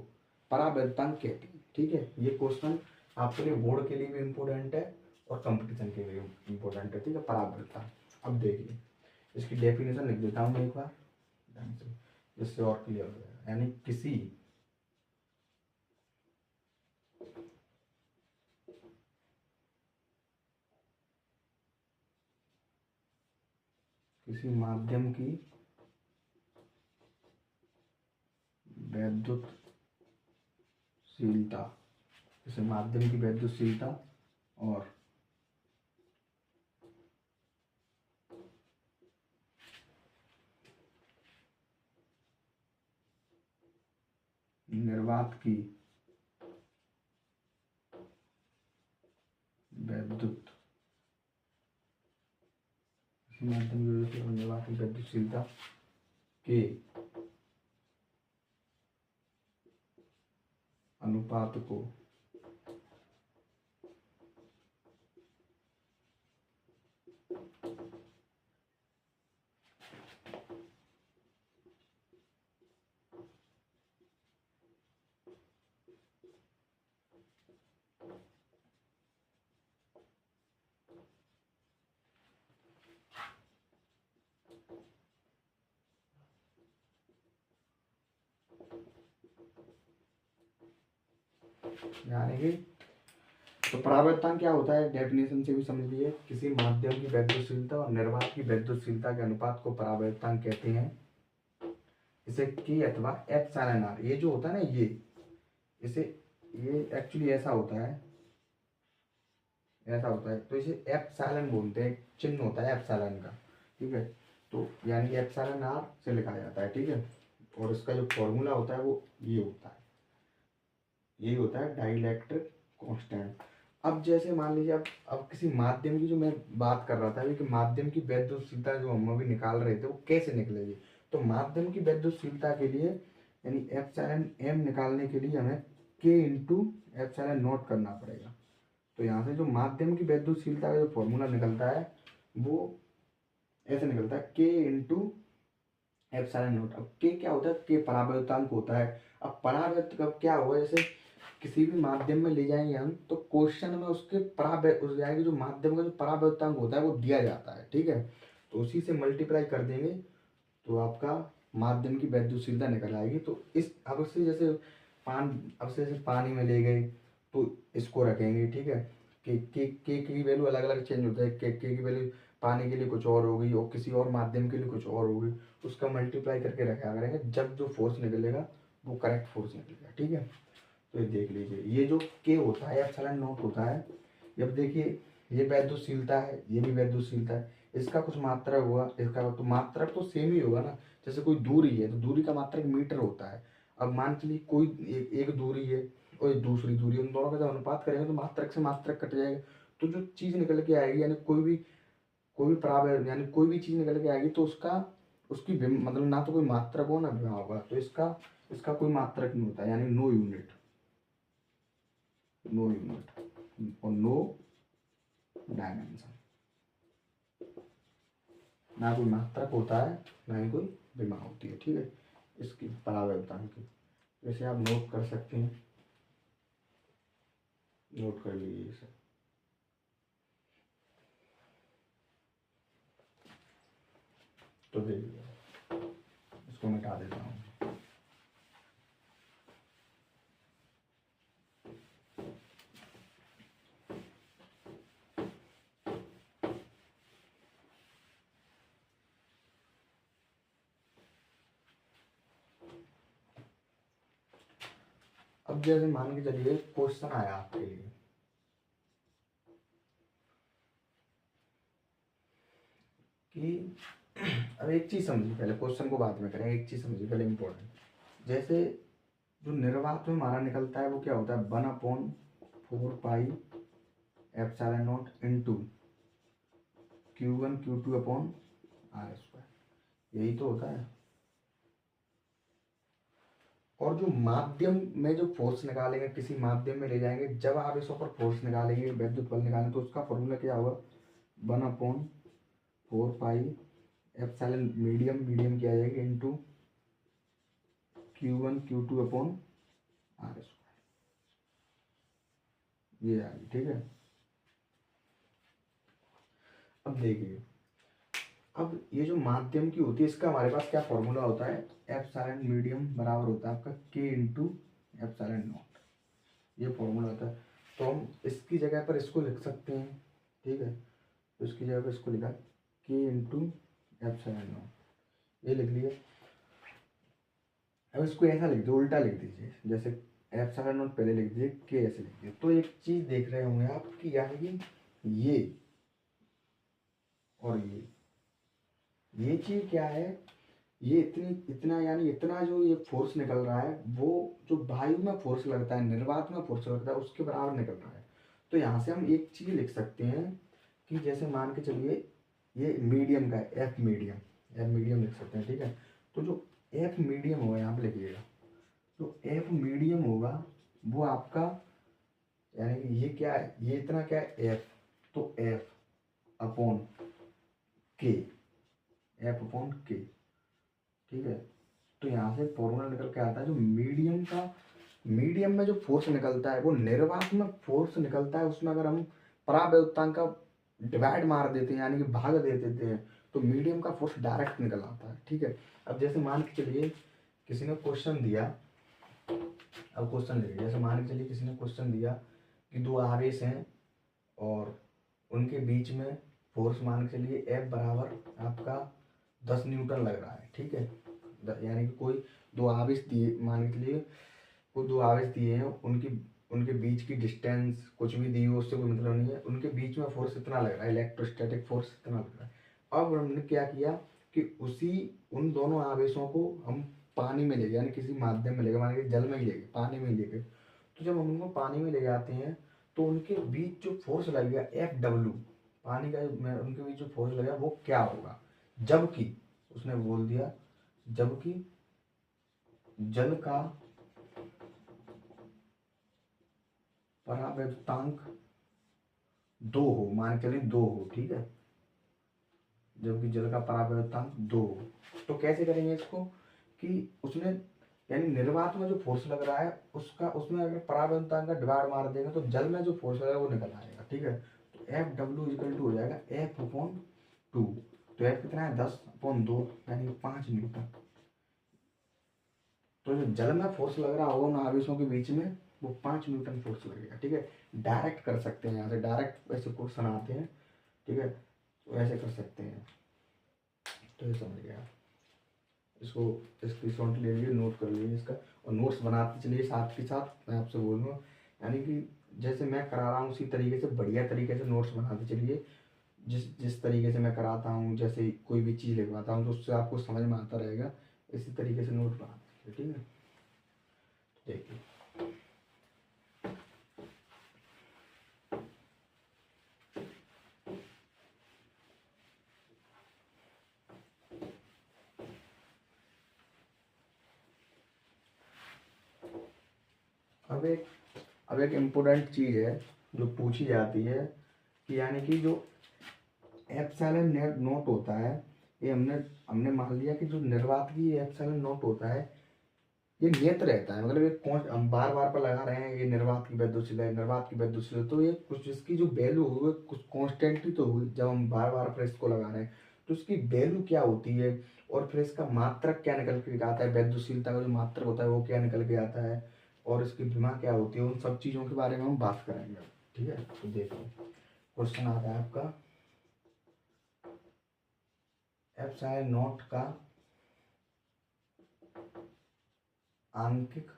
परावैद्युतांक कहते हैं, ठीक है। ये क्वेश्चन आपके लिए बोर्ड के लिए भी इम्पोर्टेंट है और कंपटीशन के लिए इम्पोर्टेंट है, ठीक है, परावैद्युतांक। अब देखिए इसकी डेफिनेशन लिख देता हूँ मैं एक बार ध्यान से, जिससे और क्लियर हो जाएगा। यानी किसी माध्यम की वैद्युतशीलता, जैसे माध्यम की वैद्युतशीलता और निर्वात की वैद्युत, किसी माध्यम की और निर्वात की वैद्युतशीलता के अनुपात को यानी कि तो परावर्तन क्या होता है, डेफिनेशन से भी समझ लिए, किसी माध्यम की वैद्युतशीलता और निर्वात की वैद्युतशीलता के अनुपात को परावर्तन कहते हैं। इसे के अथवा एप्सिलॉन आर, ये जो होता है ना, इसे ये एक्चुअली ऐसा होता है, तो इसे एप्सिलॉन बोलते हैं, चिन्ह होता है एप्सिलॉन का, ठीक है। तो यानी कि एप्सिलॉन आर से लिखा जाता है, ठीक है। और इसका जो फॉर्मूला होता है वो ये होता है, यही होता है डाइलेक्ट्रिक कांस्टेंट। अब जैसे मान लीजिए, अब किसी माध्यम की जो मैं बात कर रहा था अभी कि माध्यम की वैद्युतशीलता जो हम अभी निकाल रहे थे वो कैसे निकलेगी। तो माध्यम की वैद्युतशीलता के लिए यानी एप्सिलॉन एम निकालने के लिए हमें के इंटू एप्सिलॉन नॉट करना पड़ेगा। तो यहाँ से जो माध्यम की वैद्युतशीलता का जो फॉर्मूला निकलता है वो ऐसे निकलता है, के इंटू एप्सिलॉन नॉट। अब के क्या होता है, के परावर्तांक होता है। अब परावर्त कब क्या होगा, जैसे किसी भी माध्यम में ले जाएंगे हम तो क्वेश्चन में उसके उस जाएंगे जो माध्यम का जो परावर्तांक होता है वो दिया जाता है, ठीक है। तो उसी से मल्टीप्लाई कर देंगे तो आपका माध्यम की वैद्युतशीलता निकल आएगी। तो इस अब से जैसे पानी में ले गए तो इसको रखेंगे, ठीक है। के की वैल्यू अलग अलग चेंज होता है, के की वैल्यू पानी के लिए कुछ और होगी और किसी और माध्यम के लिए कुछ और होगी, उसका मल्टीप्लाई करके रखा करेंगे, जब जो फोर्स निकलेगा वो करेक्ट फोर्स निकलेगा, ठीक है। तो ये देख लीजिए, ये जो के होता है एप्सिलॉन नॉट होता है, जब देखिए ये वैद्युतशीलता है, ये भी वैद्युतशीलता है, इसका कुछ मात्रक हुआ, इसका तो मात्रक तो सेम ही होगा ना। जैसे कोई दूरी है तो दूरी का मात्रक मीटर होता है। अब मान चलिए कोई एक दूरी है और दूसरी दूरी, उन दोनों का जब अनुपात करेंगे तो मात्रक से मात्रक कट जाएगा। तो जो चीज़ निकल के आएगी यानी कोई भी परावर्त यानी कोई भी चीज़ निकल के आएगी तो मतलब ना तो कोई मात्रक हो ना विभव होगा, तो इसका कोई मात्रक नहीं होता, यानी नो यूनिट और नो डायमेंशन, ना कोई मात्रक होता है ना ही कोई विमा होती है, ठीक है, इसकी परावर्तन की। वैसे आप नोट कर सकते हैं, नोट कर लीजिए इसे। तो देखिए इसको मिटा देता हूँ। अब जैसे मान के चलिए क्वेश्चन आया आपके लिए कि अब एक चीज समझिए, पहले क्वेश्चन को बाद में करें, एक चीज समझिए पहले इम्पोर्टेंट। जैसे जो निर्वात में हमारा निकलता है वो क्या होता है, 1/4 pi epsilon naught into Q1 Q2 upon R square, यही तो होता है। और जो माध्यम में जो फोर्स निकालेंगे, किसी माध्यम में ले जाएंगे, जब आप इस ऊपर फोर्स निकालेंगे, विद्युत बल निकालेंगे, तो उसका फॉर्मूला क्या होगा, 1/4 पाई एप्सिलॉन मीडियम की आ जाएगी into Q1 Q2 upon R square, ये आएगी, ठीक है। अब देखिए, अब ये जो माध्यम की होती है इसका हमारे पास क्या फॉर्मूला होता है, एप्सिलॉन मीडियम बराबर होता है आपका के इंटू एप्सिलॉन नॉट, ये फॉर्मूला होता है। तो हम इसकी जगह पर इसको लिख सकते हैं, ठीक है। तो इसकी जगह पर इसको लिखा के इंटू एप्सिलॉन नॉट, ये लिख लिया। अब इसको ऐसा लिख दो, उल्टा लिख दीजिए, जैसे एप्सिलॉन नॉट पहले लिख दीजिए, के ऐसे लिख दीजिए। तो एक चीज देख रहे होंगे आप कि यानी कि और ये चीज क्या है, ये इतना यानी इतना जो ये फोर्स निकल रहा है वो जो वायु में फोर्स लगता है, निर्वात में फोर्स लगता है, उसके बराबर निकल रहा है। तो यहाँ से हम एक चीज लिख सकते हैं कि जैसे मान के चलिए ये मीडियम का है, एफ मीडियम लिख सकते हैं, ठीक है। तो जो एफ मीडियम होगा यहाँ पे लिखिएगा, तो एफ मीडियम होगा वो आपका, यानी कि ये क्या है, ये इतना क्या है एफ, तो एफ अपॉन के, एफ अपॉन के, ठीक है। तो यहाँ से फॉर्मूला निकल के आता है जो मीडियम का, मीडियम में जो फोर्स निकलता है वो निर्वात में फोर्स निकलता है, उसमें अगर हम परावैद्युतांक का डिवाइड मार देते हैं यानी कि भाग दे देते हैं तो मीडियम का फोर्स डायरेक्ट निकल आता है, ठीक है। अब जैसे मान के चलिए किसी ने क्वेश्चन दिया, अब क्वेश्चन ले जैसे मान के चलिए किसी ने क्वेश्चन दिया कि दो आवेश हैं और उनके बीच में फोर्स मान के चलिए एफ बराबर आपका 10 न्यूटन लग रहा है, ठीक है। यानी कि कोई दो आवेश दिए, मान के चलिए कोई दो आवेश दिए हैं, उनकी उनके बीच की डिस्टेंस कुछ भी दी हो उससे कोई मतलब नहीं है, उनके बीच में फोर्स इतना लग रहा है, इलेक्ट्रोस्टैटिक फोर्स इतना लग रहा है। अब हमने क्या किया कि उसी उन दोनों आवेशों को हम पानी में ले गए, यानी किसी माध्यम में ले गए, मान के जल में ही ले गए, पानी में ही ले गए। तो जब हम उनको पानी में ले जाते हैं तो उनके बीच जो फोर्स लगेगा एफ डब्ल्यू, पानी का उनके बीच जो फोर्स लगेगा वो क्या होगा, जबकि उसने बोल दिया जबकि जल का परावैद्युतांक 2 हो, मान के चलिए 2 हो, ठीक है, जबकि जल का परावैद्युतांक 2 हो। तो कैसे करेंगे इसको कि उसने, यानी निर्वात में जो फोर्स लग रहा है उसका, उसमें अगर परावैद्युतांक का डिवाइड मार देंगे तो जल में जो फोर्स लगेगा वो निकल आएगा, ठीक है। तो एफ डब्ल्यू इक्वल टू हो जाएगा एफ अपॉन 2, तो एफ कितना है 10 अपॉन 2 यानी 5 न्यूटन। तो जो जल में फोर्स लग रहा होगा उन आवेशों के बीच में वो 5 न्यूटन फोर्स लगेगा, ठीक है। डायरेक्ट कर सकते हैं, यहाँ से डायरेक्ट ऐसे क्वेश्चन आते हैं, ठीक है, तो ऐसे कर सकते हैं। तो ये समझ गया, इसको स्क्रीनशॉट ले लीजिए, नोट कर लीजिए इसका, और नोट्स बनाते चलिए साथ के साथ। मैं आपसे बोल रहा हूँ यानी कि जैसे मैं करा रहा हूँ उसी तरीके से बढ़िया तरीके से नोट्स बनाते चलिए, जिस जिस तरीके से मैं कराता हूँ, जैसे कोई भी चीज़ लिखवाता हूँ तो उससे आपको समझ में आता रहेगा, इसी तरीके से नोट बनाते चलिए, ठीक है। देखिए अब एक इम्पोर्टेंट चीज़ है जो पूछी जाती है कि यानी कि जो एप्सिलॉन नोट होता है, ये हमने हमने मान लिया कि जो निर्वात की एप्सिलॉन नोट होता है ये नियत रहता है, मतलब ये कौन हम बार बार पर लगा रहे हैं, ये निर्वात की वैद्युतशीलता है, निर्वात की वैद्युतशीलता है, तो ये कुछ इसकी जो वैल्यू हुई कुछ कॉन्स्टेंट ही तो हुई जब हम बार बार पर इसको लगा रहे हैं, तो इसकी वैल्यू क्या होती है और फिर इसका मात्रक क्या निकल के आता है, वैद्युतशीलता का जो मात्रक होता है वो क्या निकल के आता है और इसकी विमा क्या होती है, उन सब चीज़ों के बारे में हम बात करेंगे, ठीक है। तो देखो क्वेश्चन आता है आपका एप्सिलॉन नॉट का आंकिक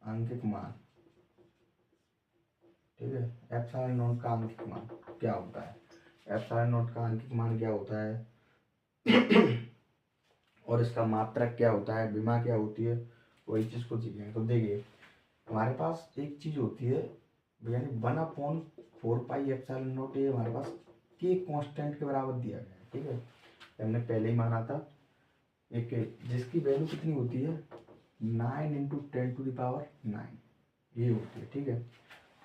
आंकिक मान, ठीक है। एप्सिलॉन नॉट का आंकिक मान क्या होता है, एप्सिलॉन नॉट का आंकिक मान क्या होता है और इसका मात्रक क्या होता है, विमा क्या होती है, वही चीज़ को सीखेंगे। तो देखिए हमारे पास एक चीज़ होती है, यानी 1/4 पाई एप्सिलॉन नॉट, ये हमारे पास के कांस्टेंट के बराबर दिया गया है, ठीक है, हमने पहले ही माना था। एक जिसकी वैल्यू कितनी होती है 9 इंटू 10⁹ ये होती है, ठीक है।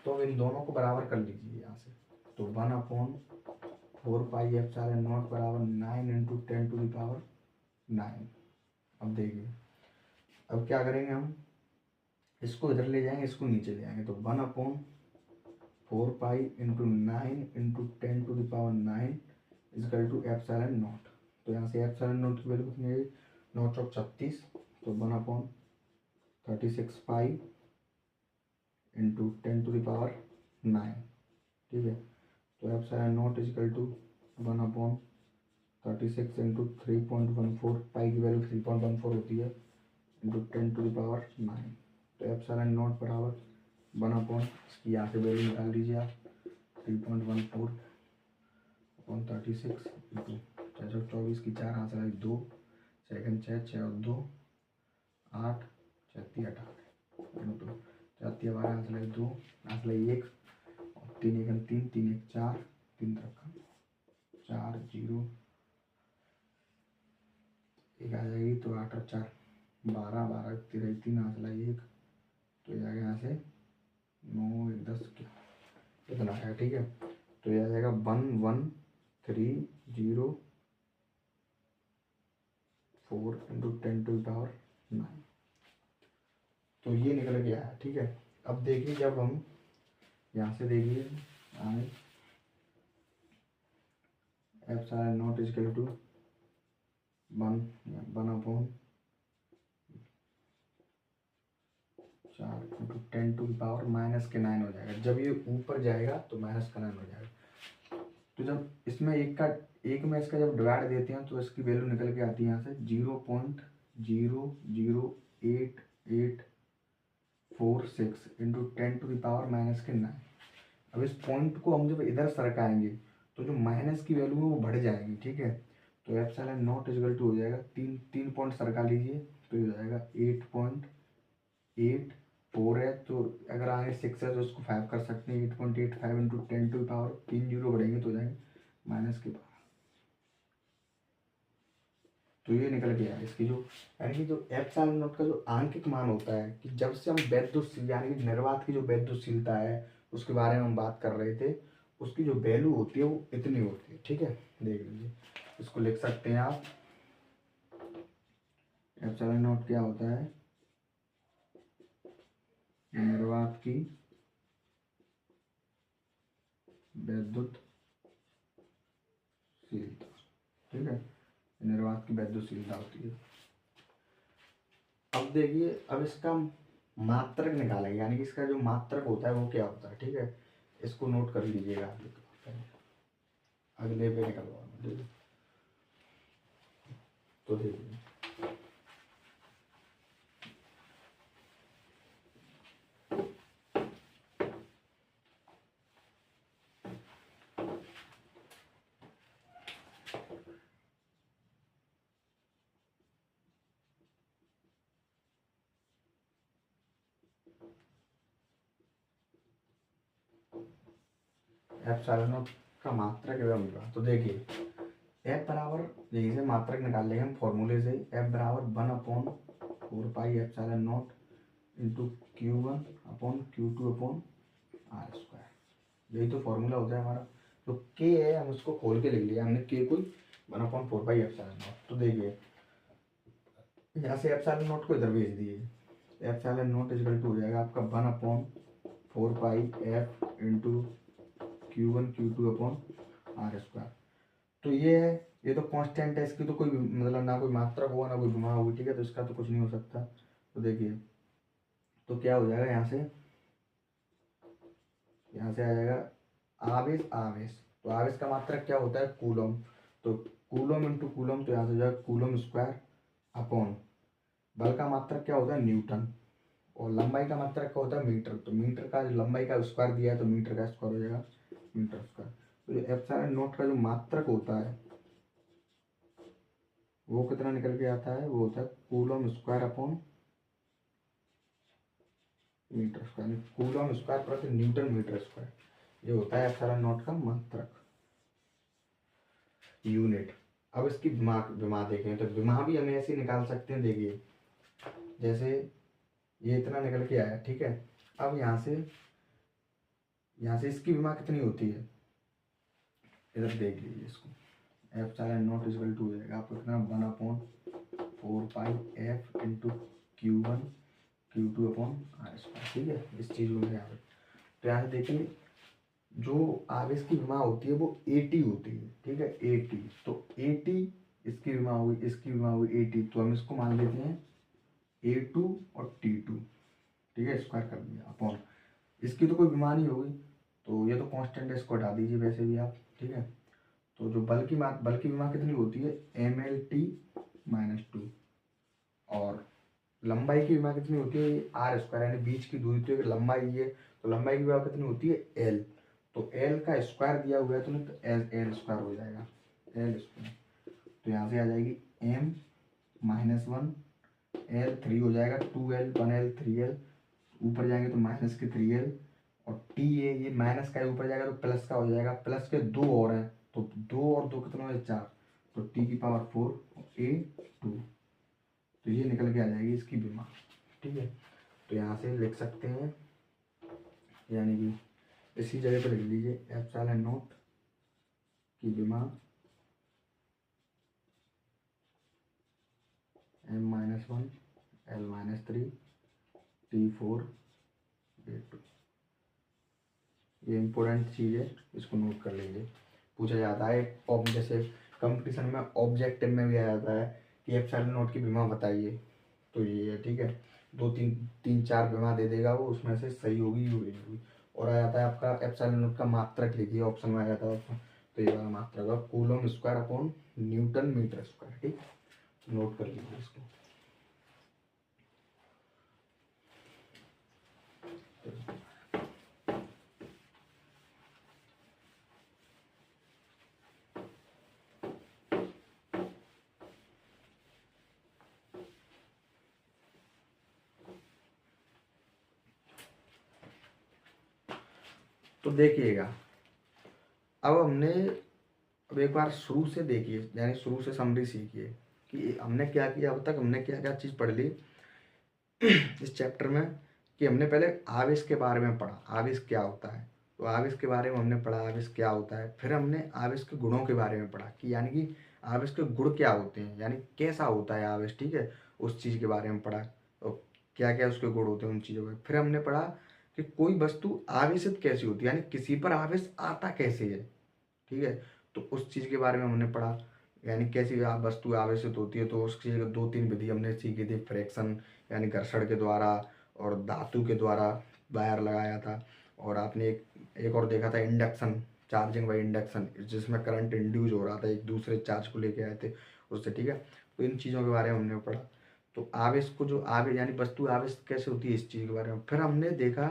तो इन दोनों को बराबर कर लीजिए यहाँ से, तो 1/4 पाई एप्सिलॉन नॉट बराबर 9 इंटू 10⁹ अब देखिए अब क्या करेंगे हम, इसको इधर ले जाएंगे, इसको नीचे ले आएंगे, तो 1/4 pi into 9 into 10⁹ equal to epsilon naught. तो यहाँ से एप्सिलॉन नॉट की वैल्यू कितनी है 936, तो 1/36 पाई इंटू 10⁹ ठीक है। तो epsilon naught equal to 1/36 into 3.14, pi की वैल्यू 3.14 होती है, इंटू 10⁹ तो एप्सिलॉन नॉट बराबर 1/, इसकी यहाँ से वैल्यू निकाल लीजिए आप, 3.14/36 इंटू 624 की 4 हाथ लगे 2, सेकंड 6 6 और 2 8 36 18 इंटू 4 12 हाथ लगे 2 हाथ लगे 1 और 3 1 3 3 1 4 3 रखा 4 0 एक आ जाएगी, तो 8 और 4 12 12 13 3 हाथ लाई 1, तो ये आ गया यहाँ से 9 1 10 इतना है। ठीक है, तो ये आ जाएगा 1 1 3 0 4 इंटू 10⁻9। तो ये निकल के आया। ठीक है, अब देखिए जब हम यहाँ से देखिए आए epsilon naught equal to 1/4 into 10⁻9 हो जाएगा। जब ये ऊपर जाएगा तो -9 हो जाएगा। तो जब इसमें एक में इसका जब डिवाइड देते हैं तो इसकी वैल्यू निकल के आती है यहाँ से 0.00846 इंटू 10⁻9। अब इस पॉइंट को हम जब इधर सरकाएंगे तो जो माइनस की वैल्यू है वो बढ़ जाएगी। ठीक है, तो एप्सिलॉन नॉट इक्वल टू हो जाएगा 3 पॉइंट सरका लीजिए तो ये हो जाएगा 8.84 है। तो अगर आगे 6 है तो इसको 5 कर सकते हैं। 8.85 इंटू 10⁻3 जीरो बढ़ेंगे तो हो जाएंगे -12। तो ये निकल गया इसकी जो यानी कि जो एप्सिलॉन नॉट का जो आंकिक मान होता है कि जब से हम वैद्युतशील यानी कि निर्वात की जो वैद्युतशीलता है उसके बारे में हम बात कर रहे थे, उसकी जो वैल्यू होती है वो इतनी होती है। ठीक है, देख लीजिए, इसको लिख सकते हैं आप। एप्सिलॉन नॉट क्या होता है? निर्वात की वैद्युतशीलता। ठीक है, निर्वात की वैद्युतशीलता होती है। अब देखिए, अब इसका मात्रक निकालेंगे यानी कि इसका जो मात्रक होता है वो क्या होता है। ठीक है, इसको नोट कर लीजिएगा आप, अगले पे निकलवाना। ठीक है, तो देखिए एप्सिलॉन नॉट का मात्रक एवं विभव। तो देखिए एफ बराबर, यहीं से मात्रक निकाल लेंगे हम फॉर्मूले से। एफ बराबर 1/4 एप्सिलॉन नॉट इंटू Q1/Q2/R²। यही तो फॉर्मूला होता है हमारा। तो के है, हम उसको खोल के लिख लिया हमने, के को 1/4 एप्सिलॉन नॉट। तो देखिए यहाँ से एप्सिलॉन नॉट को इधर भेज दिए, एप्सिलॉन नॉट इक्वल टू हो जाएगा आपका 1/4 एफ इंटू Q1/Q2/R²। तो ये है, ये तो कांस्टेंट है, इसकी तो कोई मतलब ना कोई मात्रा होगा ना कोई विमा होगी। ठीक है, तो इसका तो कुछ नहीं हो सकता। तो देखिए, तो क्या हो जाएगा यहाँ से आ जाएगा आवेश आवेश। तो आवेश का मात्रक क्या होता है? कूलम। तो कूलम इंटू कूलम, तो यहाँ से हो जाएगा कूलम स्क्वायर अपॉन बल का मात्रक क्या होता है? न्यूटन। और लंबाई का मात्रक क्या होता है? मीटर। तो मीटर का लंबाई का स्क्वायर दिया है तो मीटर का स्क्वायर हो जाएगा मीटर स्क्वायर। तो एप्सिलॉन नॉट का जो मात्रक होता है वो कितना निकल के आता है? वो होता है coulomb square upon metre square. Coulomb square प्रति न्यूटन मीटर स्क्वायर, ये होता है एप्सिलॉन नॉट का मात्रक यूनिट। अब इसकी विमा देखें तो विमा भी हम ऐसे निकाल सकते हैं। देखिए जैसे ये इतना निकल के आया। ठीक है, अब यहाँ से इसकी विमा कितनी होती है इधर देख लीजिए इसको। एप्सिलॉन नॉट इक्वल टू हो जाएगा आपको कितना? 1/4 एफ इंटू Q1/Q2/R²। ठीक है, इस चीज़ को मेरे यहाँ पे तो यहाँ से देखिए जो आवेश की विमा होती है वो 80 होती है। ठीक है, 80। तो 80 इसकी विमा हुई, इसकी विमा हुई 80, तो हम इसको मान लेते हैं A2 और T2। ठीक है, स्क्वायर कर दिया अपॉन, इसकी तो कोई विमा नहीं होगी तो ये तो कांस्टेंट है, इसको हटा दीजिए वैसे भी आप। ठीक है, तो जो बल की विमा कितनी होती है? MLT-2। और लंबाई की विमा कितनी होती है? R² यानी बीच की दूरी। तो लंबाई है तो लंबाई की विमा कितनी होती है? L। तो L का स्क्वायर दिया हुआ है तो नहीं, तो L स्क्वायर हो जाएगा, L स्क्वायर। तो यहाँ से आ जाएगी M-1 L 3 हो जाएगा, 2L 1L 3L, ऊपर जाएंगे तो माइनस के 3L और T है, ये माइनस का ऊपर जाएगा तो प्लस का हो जाएगा, प्लस के 2 और हैं तो 2 और 2 कितना है? 4। तो T⁻4 A2। तो ये निकल के आ जाएगी इसकी विमा, ठीक है। तो यहाँ से लिख सकते हैं, यानी कि इसी जगह पर लिख लीजिए एप्सिलॉन नॉट की विमा M-1 L-3 T4 A2। ये इम्पोर्टेंट चीज़ है, इसको नोट कर लीजिए। पूछा जाता है जैसे कंपटीशन में ऑब्जेक्टिव में भी आ जाता है कि एप्सिलॉन नॉट की विमा बताइए, तो ये है, ठीक है। दो तीन चार विमा दे देगा वो, उसमें से सही होगी ये होगी। और आ जाता है आपका एप्सिलॉन नॉट का मात्रक लिखिए, ऑप्शन में आ जाता है ऑप्शन, तो ये वाला मात्रक है coulomb square upon newton metre square, ठीक। नोट कर लीजिए इसको। तो देखिएगा, अब एक बार शुरू से देखिए, यानी शुरू से समरी सीखिए कि हमने क्या किया अब तक, हमने क्या क्या चीज़ पढ़ ली इस चैप्टर में। कि हमने पहले आवेश के बारे में पढ़ा, आवेश क्या होता है, तो आवेश के बारे में हमने पढ़ा आवेश क्या होता है। फिर हमने आवेश के गुणों के बारे में पढ़ा कि यानी कि आवेश के गुण क्या होते हैं, यानी कैसा होता है आवेश, ठीक है, उस चीज़ के बारे में पढ़ा और क्या क्या उसके गुण होते हैं उन चीज़ों के। फिर हमने पढ़ा कि कोई वस्तु आवेशित कैसी होती है, यानी किसी पर आवेश आता कैसे है, ठीक है, तो उस चीज़ के बारे में हमने पढ़ा। यानी कैसी वस्तु आवेशित होती है, तो उसकी दो तीन विधि हमने सीखी थी, फ्रैक्शन यानी घर्षण के द्वारा, और धातु के द्वारा वायर लगाया था। और आपने एक और देखा था इंडक्शन, चार्जिंग बाई इंडक्शन, जिसमें करंट इंड्यूस हो रहा था, एक दूसरे चार्ज को लेके आए थे उससे, ठीक है। तो इन चीज़ों के बारे में हमने पढ़ा। तो आवेश को जो आवेश यानी वस्तु आवेश कैसे होती है, इस चीज़ के बारे में। फिर हमने देखा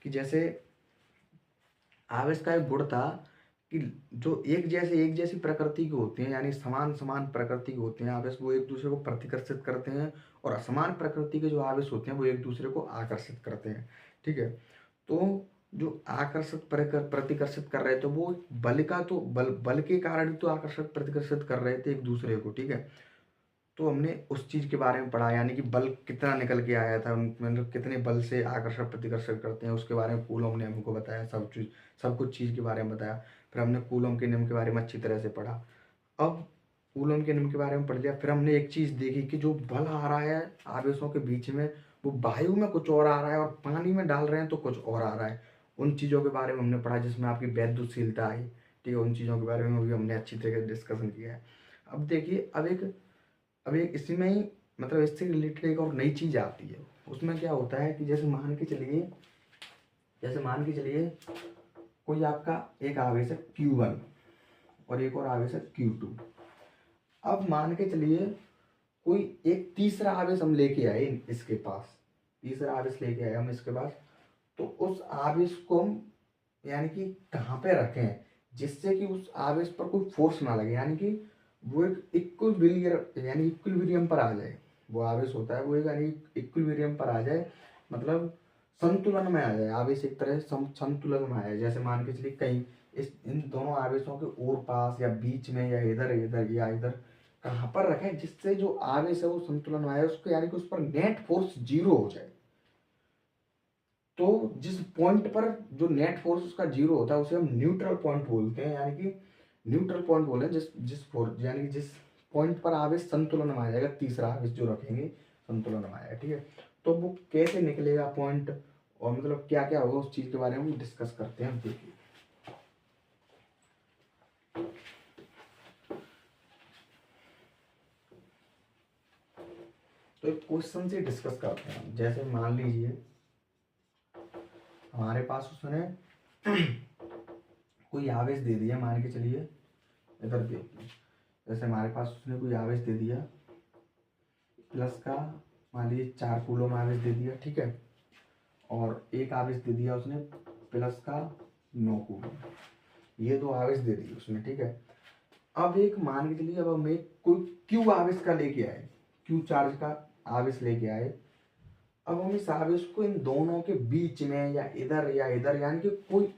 कि जैसे आवेश का एक गुण था कि जो एक जैसी प्रकृति के होते हैं, यानी समान समान प्रकृति के होते हैं आवेश, वो एक दूसरे को प्रतिकर्षित करते हैं। और असमान प्रकृति के जो आवेश होते हैं वो एक दूसरे को आकर्षित करते हैं, ठीक है। तो जो आकर्षित प्रतिकर्षित कर रहे थे वो बल का, तो बल के कारण तो आकर्षित प्रतिकर्षित कर रहे थे एक दूसरे को, ठीक है। तो हमने उस चीज़ के बारे में पढ़ा, यानी कि बल कितना निकल के आया था, मतलब कितने बल से आकर्षण प्रतिकर्षण करते हैं, उसके बारे में कूलॉम ने हमको बताया, सब कुछ चीज़ के बारे में बताया। फिर हमने कूलॉम के नियम के बारे में अच्छी तरह से पढ़ा। अब कूलॉम के नियम के बारे में पढ़ लिया, फिर हमने एक चीज़ देखी कि जो बल आ रहा है आवेशों के बीच में, वो वायु में कुछ और आ रहा है और पानी में डाल रहे हैं तो कुछ और आ रहा है। उन चीज़ों के बारे में हमने पढ़ा, जिसमें आपकी वैद्युतशीलता आई, ठीक है। उन चीज़ों के बारे में भी हमने अच्छी तरह से डिस्कशन किया है। अब देखिए, अब एक इसी में ही, मतलब इससे रिलेटेड एक और नई चीज़ आती है। उसमें क्या होता है कि जैसे मान के चलिए कोई आपका एक आवेश है Q1 और एक और आवेश है Q2। अब मान के चलिए कोई एक तीसरा आवेश हम लेके आए इसके पास, तीसरा आवेश लेके आए हम इसके पास, तो उस आवेश को हम यानी कि कहाँ पे रखें जिससे कि उस आवेश पर कोई फोर्स ना लगे, यानी कि वो एक इक्विलिब्रियम पर आ जाए। वो आवेश होता है वो एक यानी इक्विलिब्रियम पर आ जाए, मतलब संतुलन में आ जाए। आवेश एक तरह से संतुलन में आ जाए। जैसे मान के चलिए कहीं इन दोनों आवेशों के ओर पास या बीच में या इधर इधर या इधर कहाँ पर रखें जिससे जो आवेश है वो संतुलन में आए, उसको यानी कि उस पर नेट फोर्स 0 हो जाए। तो जिस पॉइंट पर जो नेट फोर्स उसका 0 होता है उसे हम न्यूट्रल पॉइंट बोलते हैं, यानी कि न्यूट्रल पॉइंट बोले यानी कि जिस पॉइंट पर आवेश संतुलन में आ जाएगा, तीसरा आवेश जो रखेंगे संतुलन में आएगा, ठीक है। तो वो कैसे निकलेगा पॉइंट, और मतलब क्या क्या होगा उस चीज के बारे में हम डिस्कस करते हैं। देखिए, तो एक क्वेश्चन से डिस्कस करते हैं। जैसे मान लीजिए हमारे पास उसने कोई आवेश दे दिया, मान के चलिए इधर देखिए, जैसे हमारे पास उसने कोई आवेश दे दिया प्लस का, मान लीजिए 4 कूलम आवेश दे दिया, ठीक है। और एक आवेश दे दिया उसने प्लस का 9 कूलम, ये 2 आवेश दे दिए उसने, ठीक है। अब एक मान के चलिए, अब हम एक कोई क्यू आवेश का लेके आए, क्यू चार्ज का आवेश लेके आए। अब हम इस आवेश को इन दोनों के बीच में या इधर यानी कि कोई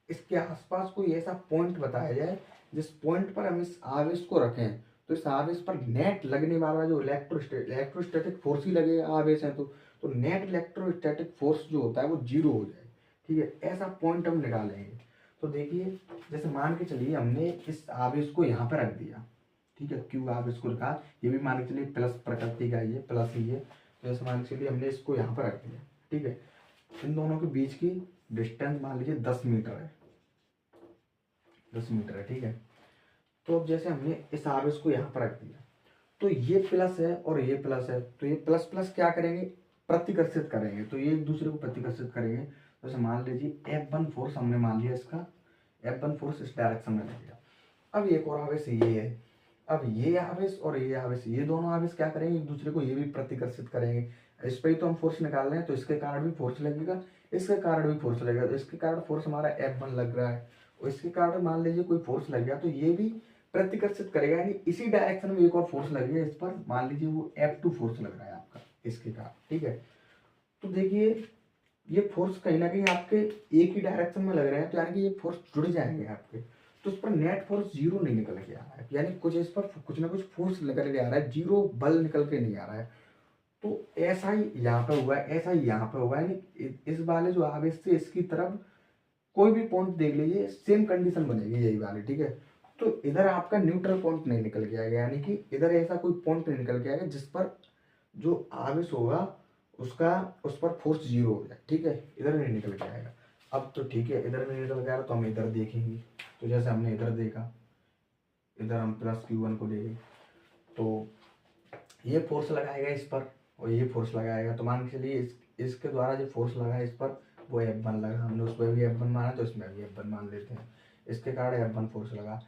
इसके आसपास कोई ऐसा पॉइंट बताया जाए जिस पॉइंट पर हम इस आवेश को रखें, तो इस आवेश पर नेट लगने वाला जो इलेक्ट्रोस्टैटिक फोर्स ही लगेगा, आवेश है तो नेट इलेक्ट्रोस्टैटिक फोर्स जो होता है वो जीरो हो जाए। ठीक है, ऐसा पॉइंट हम निकालेंगे। तो देखिए, जैसे मान के चलिए हमने इस आवेश को यहाँ पर रख दिया, ठीक है, क्यू आवेश को रखा, ये भी मान के चलिए प्लस प्रकृति का, ये प्लस ही है, तो जैसे मान के चलिए हमने इसको यहाँ पर रख दिया। ठीक है, इन दोनों के बीच की डिस्टेंस मान लीजिए 10 मीटर है, 10 मीटर है। ठीक है, तो अब जैसे हमने इस आवेश को यहाँ पर रख दिया, तो ये प्लस है और ये प्लस है, तो ये प्लस प्लस क्या करेंगे, प्रतिकर्षित करेंगे, तो ये एक दूसरे को प्रतिकर्षित करेंगे। जैसे मान लीजिए F1 फोर्स हमने मान लिया, इसका F1 फोर्स इस डायरेक्शन में लगेगा। अब एक और आवेश ये है, अब ये आवेश और ये आवेश, ये दोनों आवेश क्या करेंगे, एक दूसरे को ये भी प्रतिकर्षित करेंगे। इस पर ही तो हम फोर्स निकाल रहे हैं, तो इसके कारण भी फोर्स लगेगा, इसके कारण भी फोर्स लगेगा। तो इसके कारण फोर्स हमारा F1 लग रहा है, और इसके कारण मान लीजिए कोई फोर्स लग गया, तो ये भी प्रतिकर्षित करेगा, यानी इसी डायरेक्शन में एक और फोर्स लगेगा इस पर, मान लीजिए वो F2 फोर्स लग रहा है आपका इसके कारण। ठीक है, तो देखिए ये फोर्स कहीं ना कहीं आपके एक ही डायरेक्शन में लग रहे हैं, तो यानी कि ये फोर्स जुड़ जाएंगे आपके, तो इस पर नेट फोर्स जीरो नहीं निकल के आ रहा है, यानी कुछ इस पर कुछ ना कुछ फोर्स निकल के आ रहा है, जीरो बल निकल के नहीं आ रहा है। तो ऐसा ही यहाँ पे हुआ है, ऐसा ही यहाँ पे हुआ है, यानी इस वाले जो आवेश से इसकी तरफ कोई भी पॉइंट देख लीजिए, सेम कंडीशन बनेगी यही वाली। ठीक है, तो इधर आपका न्यूट्रल पॉइंट नहीं निकल के आएगा, यानी कि इधर ऐसा कोई पॉइंट नहीं निकल के आएगा जिस पर जो आवेश होगा उसका उस पर फोर्स जीरो हो जाए। ठीक है, इधर नहीं निकल के आएगा। अब तो ठीक है, इधर नहीं निकल के आ रहा, तो हम इधर देखेंगे। तो जैसे हमने इधर देखा, इधर हम प्लस Q1 को ले गए, तो ये फोर्स लगाएगा इस पर और ये फोर्स लगाएगा, तो मान के चलिए इसके द्वारा जो फोर्स लगा है इस पर वो F1 लगा, हमने उस पर भी F1 माना, तो इसमें भी F1 मान लेते हैं। इसके कारण F1 फोर्स लगा,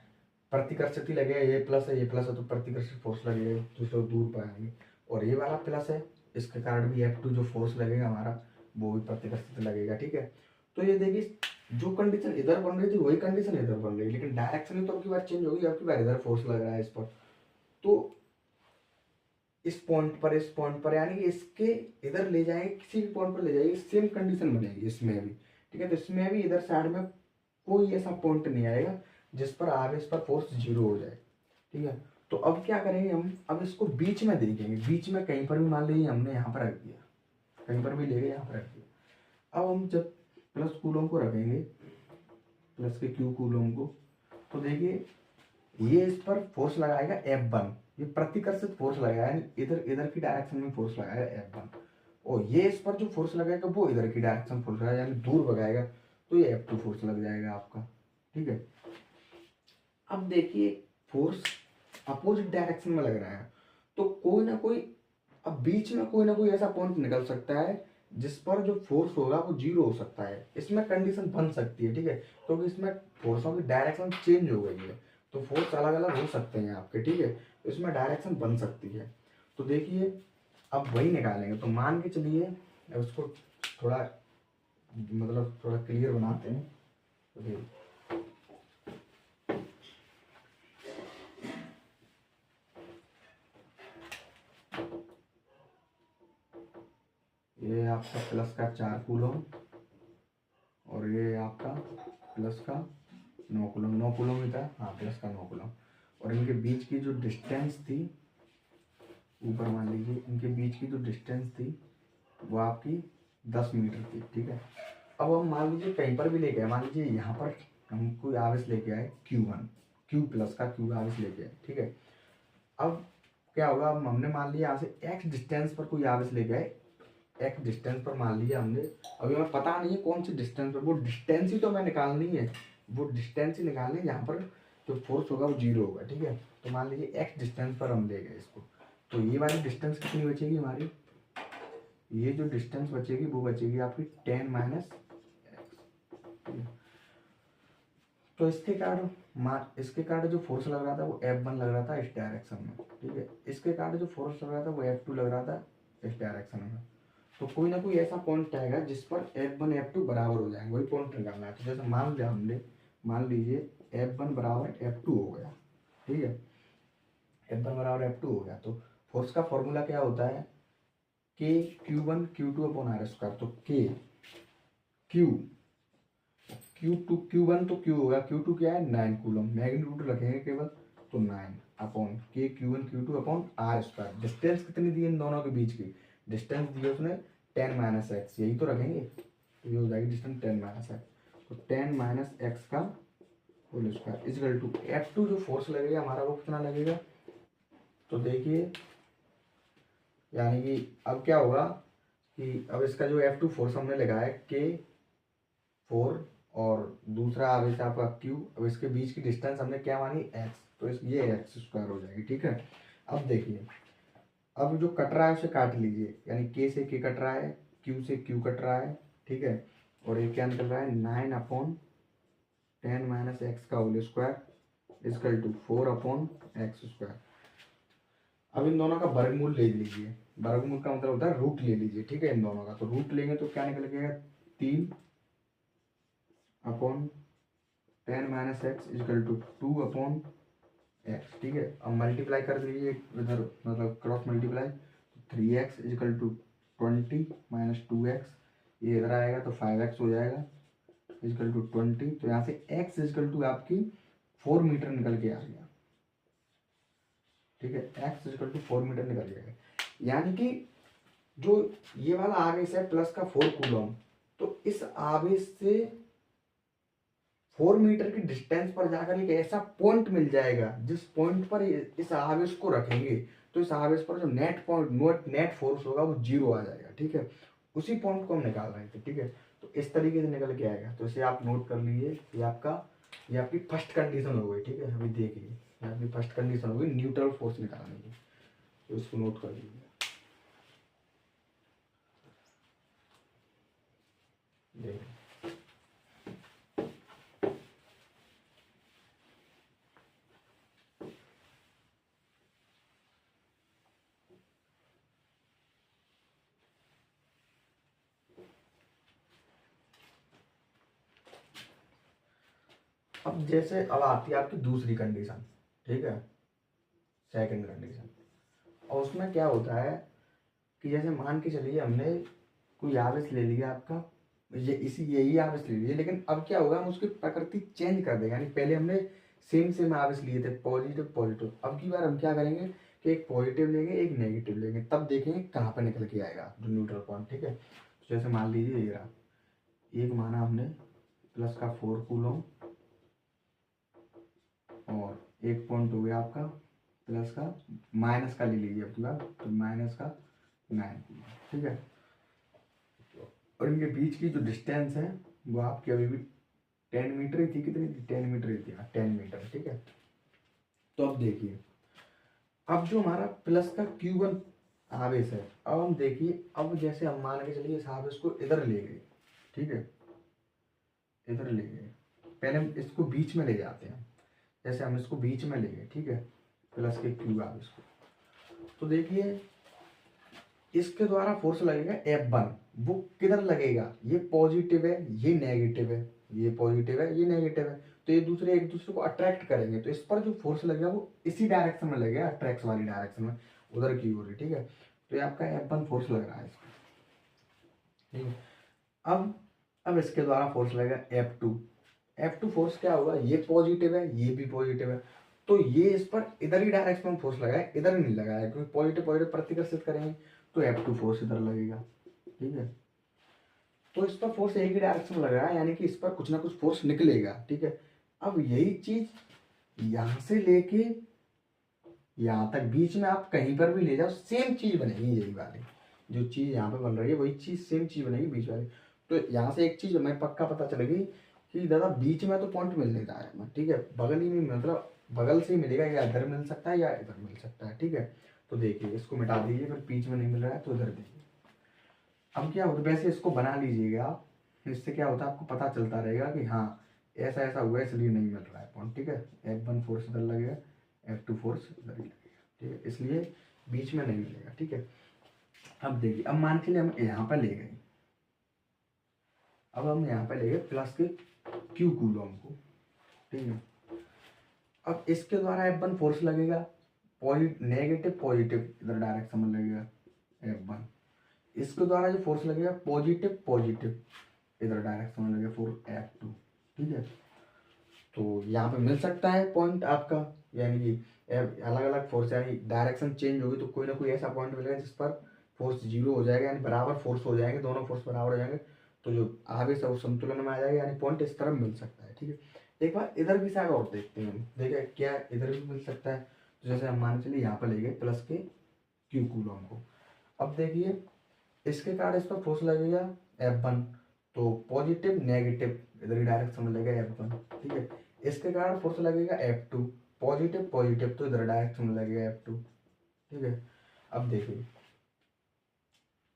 प्रतिकर्षित ही लगेगा, ये प्लस है ये प्लस है, तो प्रतिकर्षित फोर्स लगेगा, दूसरे दूर पाएंगे। और ये वाला प्लस है, इसके कारण भी F2 जो फोर्स लगेगा हमारा वो भी प्रतिकर्षित लगेगा। ठीक है, तो ये देखिए जो कंडीशन इधर बन रही थी वही कंडीशन इधर बन रही है, लेकिन डायरेक्शन ही तो अब की बार चेंज होगी, अब की बार इधर फोर्स लग रहा है इस पर, तो इस पॉइंट पर यानी कि इसके इधर ले जाएंगे, किसी भी पॉइंट पर ले जाएंगे, सेम कंडीशन बनेगी इसमें भी। ठीक है, तो इसमें भी इधर साइड में कोई ऐसा पॉइंट नहीं आएगा जिस पर आवेश पर फोर्स जीरो हो जाए। ठीक है, तो अब क्या करेंगे हम, अब इसको बीच में देखेंगे, बीच में कहीं पर भी मान लीजिए हमने यहाँ पर रख दिया, कहीं पर भी ले गए यहाँ पर रख दिया। अब हम जब प्लस कूलम को रखेंगे, प्लस के Q कूलम को, तो देखिए ये इस पर फोर्स लगाएगा F1, ये प्रतिकर्षित फोर्स लगाएगा, यानी इधर इधर की डायरेक्शन में फोर्स लगाएगा F1, और ये इस पर जो फोर्स लगाएगा वो इधर की डायरेक्शन फोर्स लगाएगा, यानी दूर भगाएगा, तो ये F2 फोर्स लग जाएगा आपका। ठीक है, अब देखिए फोर्स अपोजिट डायरेक्शन में लग रहा है, तो कोई ना कोई, अब बीच में कोई ना कोई ऐसा पॉइंट निकल सकता है जिस पर जो फोर्स होगा वो जीरो हो सकता है, इसमें कंडीशन बन सकती है। ठीक है, क्योंकि इसमें फोर्सों की डायरेक्शन चेंज हो गई है, तो फोर्स अलग अलग हो सकते हैं आपके। ठीक है, तो इसमें डायरेक्शन बन सकती है, तो देखिए अब वही निकालेंगे। तो मान के चलिए उसको थोड़ा मतलब थोड़ा क्लियर बनाते हैं। तो देखिए ये आपका प्लस का 4 कूलम और ये आपका प्लस का 9 कूलम, 9 कूलम ही था, हाँ प्लस का 9 कूलम, और इनके बीच की जो डिस्टेंस थी, ऊपर मान लीजिए इनके बीच की जो डिस्टेंस थी वो आपकी 10 मीटर थी। ठीक है, अब हम मान लीजिए कहीं पर भी लेके आए, मान लीजिए यहाँ पर हम कोई आवेश लेके आए Q1, Q प्लस का Q आवेश लेके आए। ठीक है, अब क्या होगा, अब हमने मान लिया यहाँ से x डिस्टेंस पर कोई आवेश लेके आए, x डिस्टेंस पर मान लिया हमने, अभी हमें पता नहीं है कौन सी डिस्टेंस पर, वो डिस्टेंस ही तो हमें निकालनी है, वो डिस्टेंस ही निकालनी है जहाँ पर जो फोर्स होगा वो जीरो होगा। ठीक है, तो मान लीजिए x डिस्टेंस पर हम ले गए इसको, तो ये वाली डिस्टेंस कितनी बचेगी हमारी, ये जो डिस्टेंस बचेगी वो बचेगी आपकी 10 माइनस एक्स। तो इसके कारण जो फोर्स लग रहा था वो F1 लग रहा था इस डायरेक्शन में। ठीक है, इसके कारण जो फोर्स लग रहा था वो F2 लग रहा था इस डायरेक्शन में, तो कोई ना कोई ऐसा पॉइंट आएगा जिस पर F1 F2 बराबर हो जाएंगे, वही पॉइंट निकालना है। तो जैसे मान लीजिए F1 बराबर F2 हो गया। ठीक है, F1 बराबर F2 हो गया, तो फोर्स का फॉर्मूला क्या होता है, K Q1 Q2 upon R square, तो K Q1 तो Q होगा, Q2 क्या है 9 कूलम, मैग्नीट्यूड रखेंगे केवल, तो 9 अपॉन के Q1 Q2 upon R square. Distance कितनी दी है इन दोनों के बीच की? डिस्टेंस दी है उसने 10 माइनस एक्स, यही तो रखेंगे, तो ये हो जाएगी डिस्टेंस 10 माइनस एक्स। तो 10 माइनस एक्स का whole square equal to F2 जो फोर्स लगेगा हमारा वो कितना लगेगा? तो देखिए यानी कि अब क्या होगा कि अब इसका जो F2 फोर्स हमने लगाया है K4 और दूसरा अब इसे आपका Q, अब इसके बीच की डिस्टेंस हमने क्या मानी? x, तो ये एक्स स्क्वायर हो जाएगी। ठीक है, अब देखिए अब जो कट रहा है उसे काट लीजिए, यानी K से K कट रहा है, Q से Q कट रहा है। ठीक है, और ये क्या निकल रहा है? 9 अपॉन 10 माइनस एक्स का whole square equal to 4 upon x square. अब इन दोनों का वर्गमूल ले लीजिए, वर्गमूल का मतलब होता है रूट ले लीजिए। ठीक है, इन दोनों का तो रूट लेंगे तो क्या निकल गया? 3 upon 10 minus x equal to 2 upon x. ठीक है, अब मल्टीप्लाई कर लीजिए इधर, मतलब cross multiply, 3x equal to 20 minus 2x, ये इधर आएगा तो 5x हो जाएगा इजकल टू 20। तो यहाँ से x इजकल टू आपकी 4 मीटर निकल के आ गया। ठीक है, x इजकल टू 4 मीटर निकल जाएगा, यानी कि जो ये वाला आवेश है प्लस का 4 कूलम, तो इस आवेश से 4 मीटर की डिस्टेंस पर जाकर एक ऐसा पॉइंट मिल जाएगा जिस पॉइंट पर इस आवेश को रखेंगे तो इस आवेश पर जो नेट फोर्स होगा वो 0 आ जाएगा। ठीक है, उसी पॉइंट को हम निकाल रहे थे। ठीक है, तो इस तरीके से निकल के आएगा, तो इसे आप नोट कर लीजिए, ये आपकी फर्स्ट कंडीशन हो गई। ठीक है, अभी देखिए ये आपकी फर्स्ट कंडीशन हो गई न्यूट्रल फोर्स निकालने की, तो इसको नोट कर लीजिए। देखिए अब जैसे अब आती है आपकी दूसरी कंडीशन। ठीक है, सेकंड कंडीशन, और उसमें क्या होता है कि जैसे मान के चलिए हमने कोई आवेश ले लिया आपका, यही आवेश ले लिए, लेकिन अब क्या होगा हम उसकी प्रकृति चेंज कर देंगे। यानी पहले हमने सेम आवेश लिए थे, पॉजिटिव पॉजिटिव, अब की बार हम क्या करेंगे कि एक पॉजिटिव लेंगे एक नेगेटिव लेंगे, तब देखेंगे कहाँ पर निकल के आएगा जो न्यूट्रल पॉइंट। ठीक है, तो जैसे मान लीजिए ये रहा, एक माना हमने प्लस का 4 कूलम और एक पॉइंट हो गया आपका प्लस का, माइनस का ले लीजिए अब की बार, तो माइनस का 9 कूलम। ठीक है, और इनके बीच की जो डिस्टेंस है वो आपकी अभी भी 10 मीटर ही थी, कितनी थी? 10 मीटर ही थी, 10 मीटर। ठीक है, तो अब देखिए अब जो हमारा प्लस का Q1 आवेश है, अब हम देखिए, अब जैसे हम मान के चलिए इस आवेश को इधर ले गए। ठीक है, इधर ले गए, पहले हम इसको बीच में ले जाते हैं, जैसे हम इसको बीच में ले गए। ठीक है, प्लस के Q आवेश को, तो देखिए इसके द्वारा फोर्स लगेगा F1, वो किधर लगेगा? ये पॉजिटिव है ये नेगेटिव है, ये पॉजिटिव है ये नेगेटिव है, तो ये एक दूसरे को अट्रैक्ट करेंगे, तो इस पर जो फोर्स लगेगा वो इसी डायरेक्शन में लगेगा, अट्रैक्ट वाली डायरेक्शन में, उधर की ओर। ठीक है, तो ये आपका F1 फोर्स लग रहा है इसमें। ठीक है, अब इसके द्वारा फोर्स लगेगा F2 फोर्स क्या होगा? ये पॉजिटिव है ये भी पॉजिटिव है, तो ये इस पर इधर ही डायरेक्शन में फोर्स लगाए, इधर नहीं लगाया, क्योंकि पॉजिटिव पॉजिटिव प्रतिकर्षित करेंगे, तो F2 फोर्स इधर लगेगा। ठीक है, तो इस पर फोर्स एक ही डायरेक्शन में लगा है, यानी कि इस पर कुछ ना कुछ फोर्स निकलेगा। ठीक है, अब यही चीज यहां से लेके यहाँ तक बीच में आप कहीं पर भी ले जाओ सेम चीज बनेगी, यही वाली जो चीज यहाँ पे बन रही है वही चीज सेम चीज बनेगी बीच वाली। तो यहाँ से एक चीज हमें पक्का पता चलेगी कि दादा बीच में तो पॉइंट मिल नहीं रहा है हमें। ठीक है, बगल ही में, मतलब बगल से ही मिलेगा, या इधर मिल सकता है या इधर मिल सकता है। ठीक है, तो देखिए इसको मिटा दीजिए, फिर बीच में नहीं मिल रहा है तो इधर देखिए। अब क्या होता है, वैसे इसको बना लीजिएगा आप, इससे क्या होता है आपको पता चलता रहेगा कि हाँ ऐसा ऐसा हुआ इसलिए नहीं मिल रहा है पॉइंट। ठीक है, F1 फोर्स इधर लगेगा, F2 फोर्स इधर ही लगेगा। ठीक है, इसलिए बीच में नहीं मिलेगा। ठीक है, अब देखिए, अब मान के लिए हम यहाँ पर ले गए, अब हम यहाँ पर ले गए प्लस के Q कूलम को। ठीक है, अब इसके द्वारा F1 फोर्स लगेगा, नेगेटिव पॉजिटिव इधर डायरेक्शन में लगेगा F1, इसके द्वारा जो फोर्स लगेगा पॉजिटिव पॉजिटिव इधर डायरेक्शन में लगेगा फोर्स F2। ठीक है, तो यहाँ पे मिल सकता है पॉइंट आपका, यानी कि अलग अलग फोर्स यानी डायरेक्शन चेंज होगी तो कोई ना कोई ऐसा पॉइंट मिलेगा जिस पर फोर्स जीरो हो जाएगा, यानी बराबर फोर्स हो जाएंगे, दोनों फोर्स बराबर हो जाएंगे, तो जो आवेश है वो संतुलन में आ जाएगा, यानी पॉइंट इस तरफ मिल सकता है। ठीक है, एक बार इधर की साइड और देखते हैं हम, देखे क्या इधर भी मिल सकता है। तो जैसे हम मान चलिए यहाँ पर ले गए प्लस के क्यू कूलम को। अब देखिए इसके कारण इस पर फोर्स लगेगा F1, तो पॉजिटिव नेगेटिव इधर की डायरेक्शन में लगेगा F1। ठीक है, इसके कारण फोर्स लगेगा F2, पॉजिटिव पॉजिटिव तो इधर डायरेक्शन में लगेगा F2। ठीक है, अब देखिए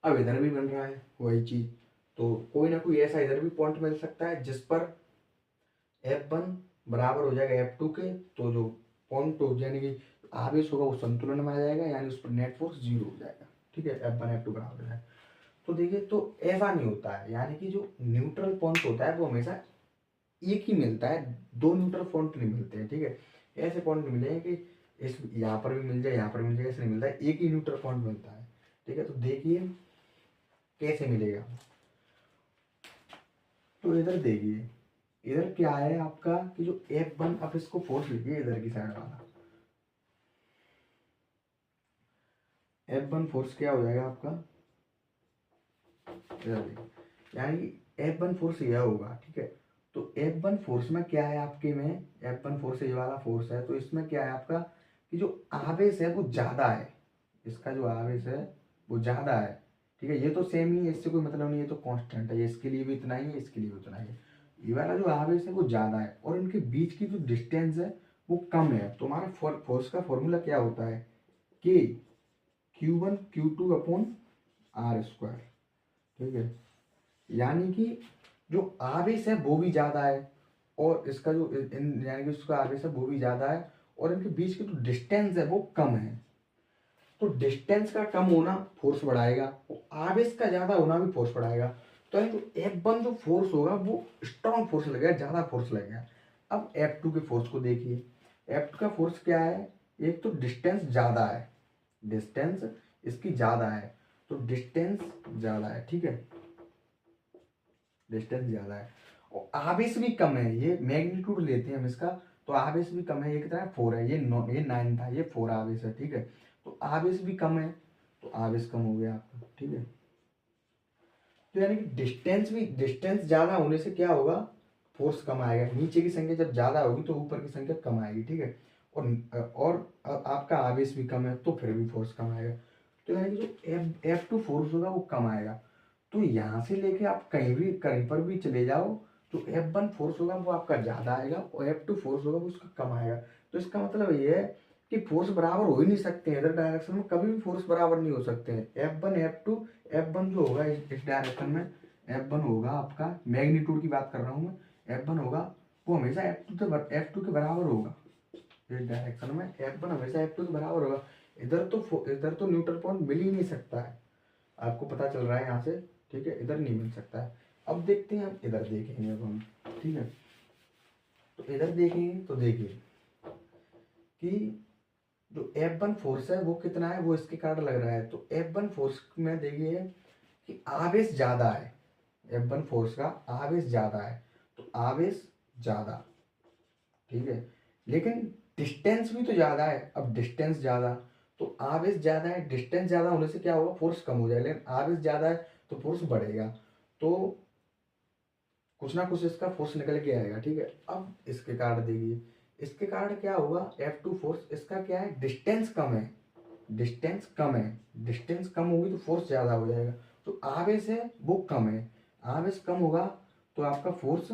अब इधर भी बन रहा है वही चीज, तो कोई ना कोई ऐसा इधर भी पॉइंट मिल सकता है जिस पर F1 बराबर हो जाएगा F2 के, तो जो पॉइंट हो यानी कि आवेश होगा वो संतुलन में आ जाएगा, यानी उस पर नेट फोर्स जीरो हो जाएगा। ठीक है, F1 F2 बराबर है। तो देखिए तो ऐसा नहीं होता है, यानी कि जो न्यूट्रल पॉइंट होता है वो हमेशा एक ही मिलता है, दो न्यूट्रल पॉइंट नहीं मिलते हैं। ठीक है, ऐसे पॉइंट मिले हैं कि इस यहाँ पर भी मिल जाए यहाँ पर भी मिल जाए, ऐसे नहीं मिलता है, एक ही न्यूट्रल पॉइंट मिलता है। ठीक है, तो देखिए कैसे मिलेगा। तो इधर देखिए इधर क्या है आपका कि जो F1, अब इसको फोर्स लिखिए इधर की साइड वाला, F1 फोर्स क्या हो जाएगा आपका, यानी कि F1 फोर्स यह होगा। ठीक है, तो F1 फोर्स में क्या है आपके में, F1 फोर्स ये वाला फोर्स है, तो इसमें क्या है आपका कि जो आवेश है वो ज्यादा है, इसका जो आवेश है वो ज्यादा है। ठीक है, ये तो सेम ही है, इससे कोई मतलब नहीं, ये तो कांस्टेंट है, ये इसके लिए भी इतना ही है, इसके लिए भी उतना ही है। ये वाला जो आवेश है वो ज्यादा है और इनके बीच की जो डिस्टेंस है वो कम है। तो हमारा फोर्स का फॉर्मूला क्या होता है कि Q1 Q2/R²। ठीक है, यानी कि जो आवेश है वो भी ज्यादा है और इसका जो यानी कि उसका आवेश है वो भी ज्यादा है और इनके बीच की जो डिस्टेंस है वो कम है। तो डिस्टेंस का कम होना फोर्स बढ़ाएगा और आवेश का ज्यादा होना भी फोर्स बढ़ाएगा। तो यानी जो F1 जो फोर्स होगा वो स्ट्रॉन्ग फोर्स लगेगा, ज्यादा फोर्स लगेगा। अब F2 के फोर्स को देखिए, F2 का फोर्स क्या है, एक तो डिस्टेंस ज्यादा है, डिस्टेंस इसकी ज्यादा है, तो डिस्टेंस ज्यादा है। ठीक है, डिस्टेंस ज्यादा है और आवेश भी कम है, ये मैग्नीट्यूड लेते हैं हम इसका, तो आवेश भी कम है, ये कितना है 4 है, ये 9 था, ये 4 आवेश है। ठीक है, तो आवेश भी कम है, तो आवेश कम हो गया आपका। ठीक है, तो यानी कि डिस्टेंस ज्यादा होने से क्या होगा, फोर्स कम आएगा, नीचे की संख्या जब ज्यादा होगी तो ऊपर की संख्या कम आएगी। ठीक है, और आपका आवेश भी कम है तो फिर भी फोर्स कम आएगा। तो यानी कि जो F2 फोर्स होगा वो कम आएगा। तो यहाँ से लेके आप कहीं पर भी चले जाओ, जो F1 फोर्स होगा वो आपका ज्यादा आएगा और F2 फोर्स होगा वो उसका कम आएगा। तो इसका मतलब ये है कि फोर्स बराबर हो ही नहीं सकते हैं, इधर डायरेक्शन में कभी भी फोर्स बराबर नहीं हो सकते हैं। F1 F2, F1 जो होगा इस डायरेक्शन में F1 होगा आपका, मैग्नीट्यूड की बात कर रहा हूँ मैं, F1 होगा वो हमेशा F2 के बराबर होगा। इस डायरेक्शन में F1 हमेशा F2 के बराबर होगा। इधर तो न्यूट्रल पॉइंट मिल ही नहीं सकता है, आपको पता चल रहा है यहाँ से। ठीक है, इधर नहीं मिल सकता है। अब देखते हैं हम इधर देखेंगे अब हम। ठीक है, तो इधर देखेंगे तो देखिए कि जो F1 फोर्स है वो कितना है, वो इसके कारण लग रहा है। तो F1 फोर्स में देखिए कि आवेश ज्यादा है, F1 फोर्स का आवेश ज्यादा है, तो आवेश ज्यादा। ठीक है, लेकिन डिस्टेंस भी तो ज्यादा है। अब डिस्टेंस ज्यादा तो आवेश ज्यादा है, डिस्टेंस ज्यादा होने से क्या होगा, फोर्स कम हो जाएगा, लेकिन आवेश ज्यादा है तो फोर्स बढ़ेगा, तो कुछ ना कुछ इसका फोर्स निकल के आएगा। ठीक है, अब इसके कारण देखिए, इसके कारण क्या होगा, F2 फोर्स इसका क्या है, डिस्टेंस कम है, डिस्टेंस कम है, डिस्टेंस कम होगी तो फोर्स ज्यादा हो जाएगा। तो आवेश है वो कम है, आवेश कम होगा तो आपका फोर्स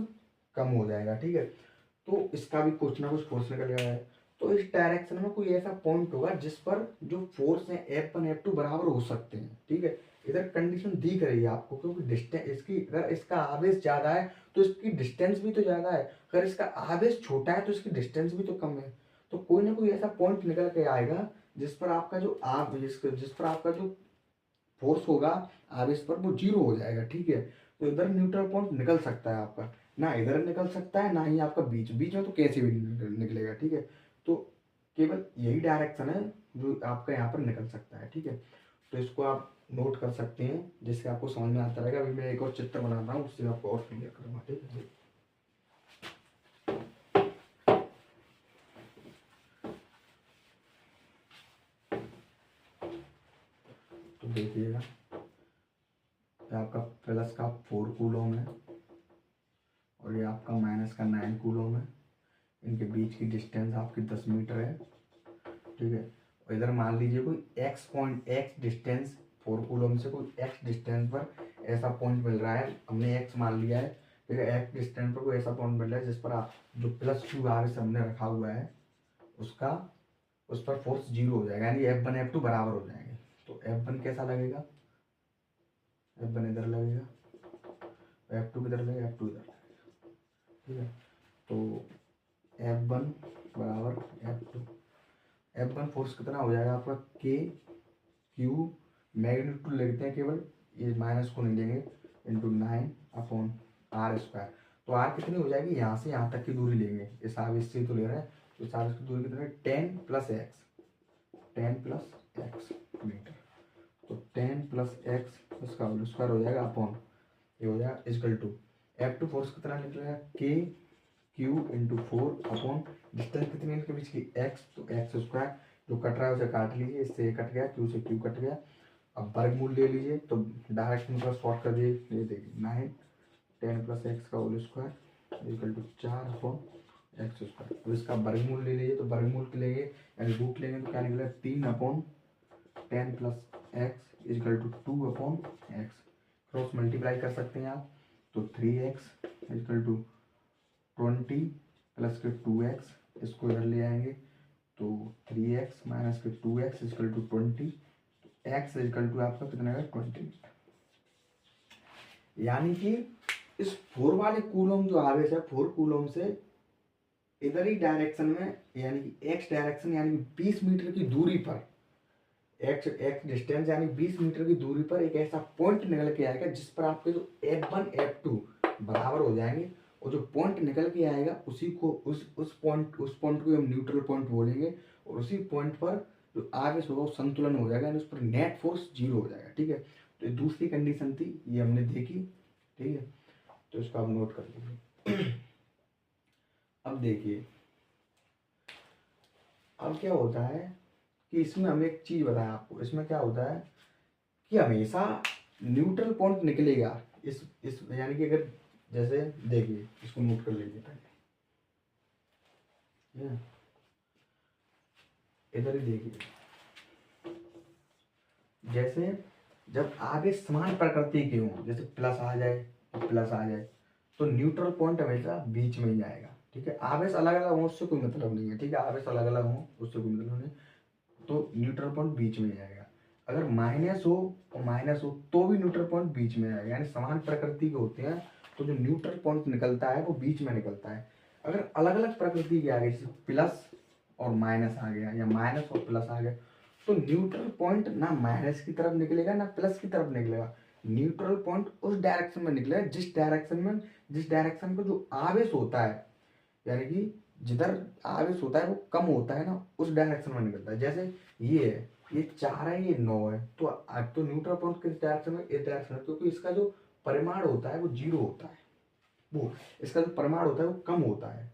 कम हो जाएगा। ठीक है, तो इसका भी कुछ ना कुछ फोर्स निकल गया है। तो इस डायरेक्शन में कोई ऐसा पॉइंट होगा जिस पर जो फोर्स है F1 F2 बराबर हो सकते हैं। ठीक है, इधर कंडीशन दिख रही है आपको, क्योंकि डिस्टेंस इसकी, अगर इसका आवेश ज्यादा है तो इसकी डिस्टेंस भी तो ज्यादा है, अगर इसका आवेश छोटा है तो इसकी डिस्टेंस भी तो कम है। तो कोई ना कोई ऐसा पॉइंट निकल के आएगा जिस पर आपका जो जिस पर आपका जो फोर्स होगा आवेश पर वो जीरो हो जाएगा। ठीक है, तो इधर न्यूट्रल पॉइंट निकल सकता है आपका, ना इधर निकल सकता है ना ही आपका बीच बीच में तो कैसे भी नहीं निकलेगा। ठीक है, तो केवल यही डायरेक्शन है जो आपका यहाँ पर निकल सकता है। ठीक है, तो इसको आप नोट कर सकते हैं जिससे आपको समझ में आता रहेगा। अभी मैं एक और चित्र बना रहा हूँ, उससे आपको और क्लियर करूँगा। ठीक है, देखिएगा, ये आपका प्लस का 4 कूलम है और ये आपका माइनस का 9 कूलम है। इनके बीच की डिस्टेंस आपकी 10 मीटर है, ठीक है। और इधर मान लीजिए कोई x डिस्टेंस 4 कूलम से कोई x डिस्टेंस पर ऐसा पॉइंट मिल रहा है, हमने x मान लिया है, ठीक है। x डिस्टेंस पर कोई ऐसा पॉइंट मिल रहा है जिस पर आप जो प्लस क्यू आर हमने रखा हुआ है उसका उस पर फोर्स 0 हो जाएगा, यानी F1 F2 बराबर हो जाएंगे। तो F1 कैसा लगेगा, F1 इधर लगेगा, F2 किधर लगेगा, F2 इधर लगेगा, ठीक है। तो F1 बराबर F2, F1 फोर्स कितना हो जाएगा आपका K Q मैग्नीट्यूड लेते हैं केवल, ये माइनस को नहीं लेंगे, इंटू 9/r²। तो r कितनी हो जाएगी, यहाँ से यहाँ तक की दूरी लेंगे, इस आवेश से तो ले रहे हैं, तो इस आवेश की दूरी कितनी है 10 + x मीटर। तो 10 + x उसका होल स्क्वायर हो जाएगा अपॉन, ये हो जाएगा इक्वल टू F2 फोर्स कितना निकलेगा K Q × 4 अपॉन डिस्टेंस कितनी है इनके बीच की x, तो x², जो कट रहा है उसे काट लीजिए, इससे ये कट गया, Q से Q कट गया। अब वर्गमूल ले लीजिए, तो डायरेक्ट मतलब शॉर्ट कर दिए, ये देखिए 9 10 + x का whole square equal to 4/x²। तो इसका वर्गमूल ले लीजिए, तो वर्गमूल के लेंगे यानी रूट लेंगे तो क्या निकलेगा 3/10 + x equal to 2/x। Cross multiply कर सकते हैं आप, तो 3x इक्वल टू 20 + के 2x, इसको इधर ले आएंगे तो 3x - के 2x equal to 20, x equal to आपका कितना है 20। यानी कि इस 4 वाले कूलम जो आवेश है 4 कूलम से इधर ही डायरेक्शन में, यानी कि x डायरेक्शन यानी 20 मीटर की दूरी पर, x डिस्टेंस यानी 20 मीटर की दूरी पर एक ऐसा पॉइंट निकल के आएगा जिस पर आपके जो F1 F2 बराबर हो जाएंगे, और जो पॉइंट निकल के आएगा उसी को उस पॉइंट को हम न्यूट्रल पॉइंट बोलेंगे, और उसी पॉइंट पर जो आवेश होगा वो संतुलन हो जाएगा, यानी उस पर नेट फोर्स 0 हो जाएगा, ठीक है। तो ये दूसरी कंडीशन थी, ये हमने देखी, ठीक है। तो इसको आप नोट कर लीजिए। अब देखिए, अब क्या होता है कि इसमें हम एक चीज बताया आपको, इसमें क्या होता है कि हमेशा न्यूट्रल पॉइंट निकलेगा इस यानी कि अगर जैसे देखिए, इसको नोट कर लीजिए पहले, इधर ही देखिए, जैसे जब आवेश समान प्रकृति के हों, जैसे प्लस आ जाए तो न्यूट्रल पॉइंट हमेशा बीच में ही आएगा, ठीक है। आवेश अलग अलग हो उससे कोई मतलब नहीं है, ठीक है, आवेश अलग अलग हो उससे कोई मतलब नहीं, तो न्यूट्रल पॉइंट बीच में ही आएगा। अगर माइनस हो तो भी न्यूट्रल पॉइंट बीच में आएगा, यानी समान प्रकृति के होते हैं तो जो न्यूट्रल पॉइंट निकलता है वो बीच में निकलता है। अगर अलग अलग प्रकृति के आ गए, जैसे प्लस और माइनस आ गया या माइनस और प्लस आ गया, तो न्यूट्रल पॉइंट ना माइनस की तरफ निकलेगा ना प्लस की तरफ निकलेगा, न्यूट्रल पॉइंट उस डायरेक्शन में निकलेगा जिस डायरेक्शन में जो आवेश होता है, यानी कि जिधर आवेश होता है वो कम होता है ना, उस डायरेक्शन में निकलता है। जैसे ये है, ये 4 है, ये 9 है, तो न्यूट्रल पॉइंट किस डायरेक्शन में, इस डायरेक्शन में, क्योंकि इसका जो परिमाण होता है वो 0 होता है, वो इसका जो परिमाण होता है वो कम होता है,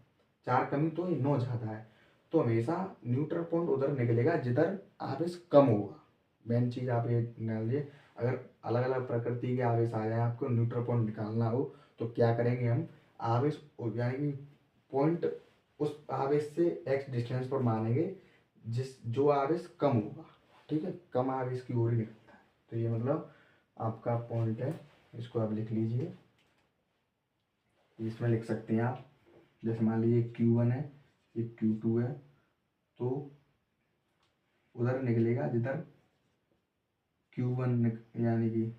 4 कमी तो ये 9 ज़्यादा है, तो हमेशा न्यूट्रल पॉइंट उधर निकलेगा जिधर आवेश कम होगा। मेन चीज़ आप ये निकाल लीजिए, अगर अलग अलग प्रकृति के आवेश आ जाए, आपको न्यूट्रल पॉइंट निकालना हो तो क्या करेंगे हम, आवेश यानी कि पॉइंट उस आवेश से x डिस्टेंस पर मानेंगे जो आवेश कम होगा, ठीक है, कम आवेश की ओर ही निकलता है। तो ये मतलब आपका पॉइंट है, इसको आप लिख लीजिए, इसमें लिख सकते हैं आप, जैसे मान लीजिए Q1 है, ये Q2 है, तो उधर निकलेगा जिधर Q1 यानी कि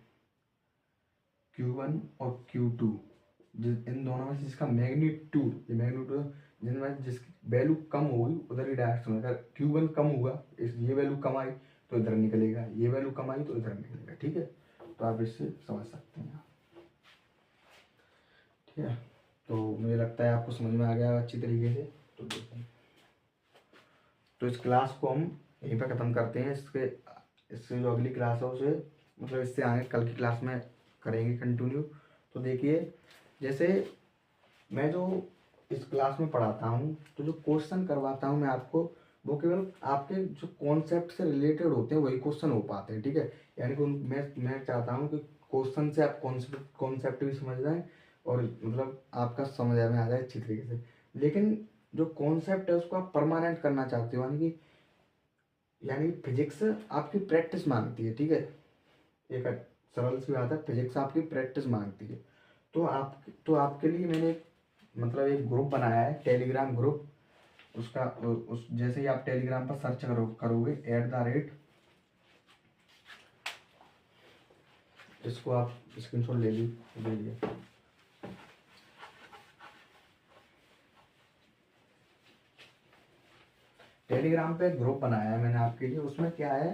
Q1 और Q2 इन दोनों में से जिसका मैग्नीट्यूड जिनमें जिसकी वैल्यू कम होगी उधर ही डायरेक्शन, अगर Q1 कम हुआ, ये वैल्यू कम आई तो इधर निकलेगा, ये वैल्यू कम आई तो इधर निकलेगा, ठीक है। तो आप इससे समझ सकते हैं, ठीक है। तो मुझे लगता है आपको समझ में आ गया अच्छी तरीके से। तो इस क्लास को हम यहीं पर ख़त्म करते हैं, इससे जो अगली क्लास है उसे मतलब इससे आगे कल की क्लास में करेंगे कंटिन्यू। तो देखिए, जैसे मैं जो इस क्लास में पढ़ाता हूँ तो जो क्वेश्चन करवाता हूँ मैं आपको, वो केवल आपके जो कॉन्सेप्ट से रिलेटेड होते हैं वही क्वेश्चन हो पाते हैं, ठीक है। यानी कि मैं चाहता हूँ कि क्वेश्चन से आप कॉन्सेप्ट भी समझ जाएं और मतलब आपका समझ में आ जाए अच्छी तरीके से। लेकिन जो कॉन्सेप्ट है उसको आप परमानेंट करना चाहते हो, यानी फिजिक्स आपकी प्रैक्टिस मांगती है, ठीक है। एक सरल सी बात है, फिजिक्स आपकी प्रैक्टिस मांगती है। तो आपके लिए मैंने मतलब एक ग्रुप बनाया है, टेलीग्राम ग्रुप। उसका उस जैसे ही आप टेलीग्राम पर सर्च करोगे @ इसको आप स्क्रीनशॉट ले लीजिए। टेलीग्राम पे एक ग्रुप बनाया है मैंने आपके लिए। उसमें क्या है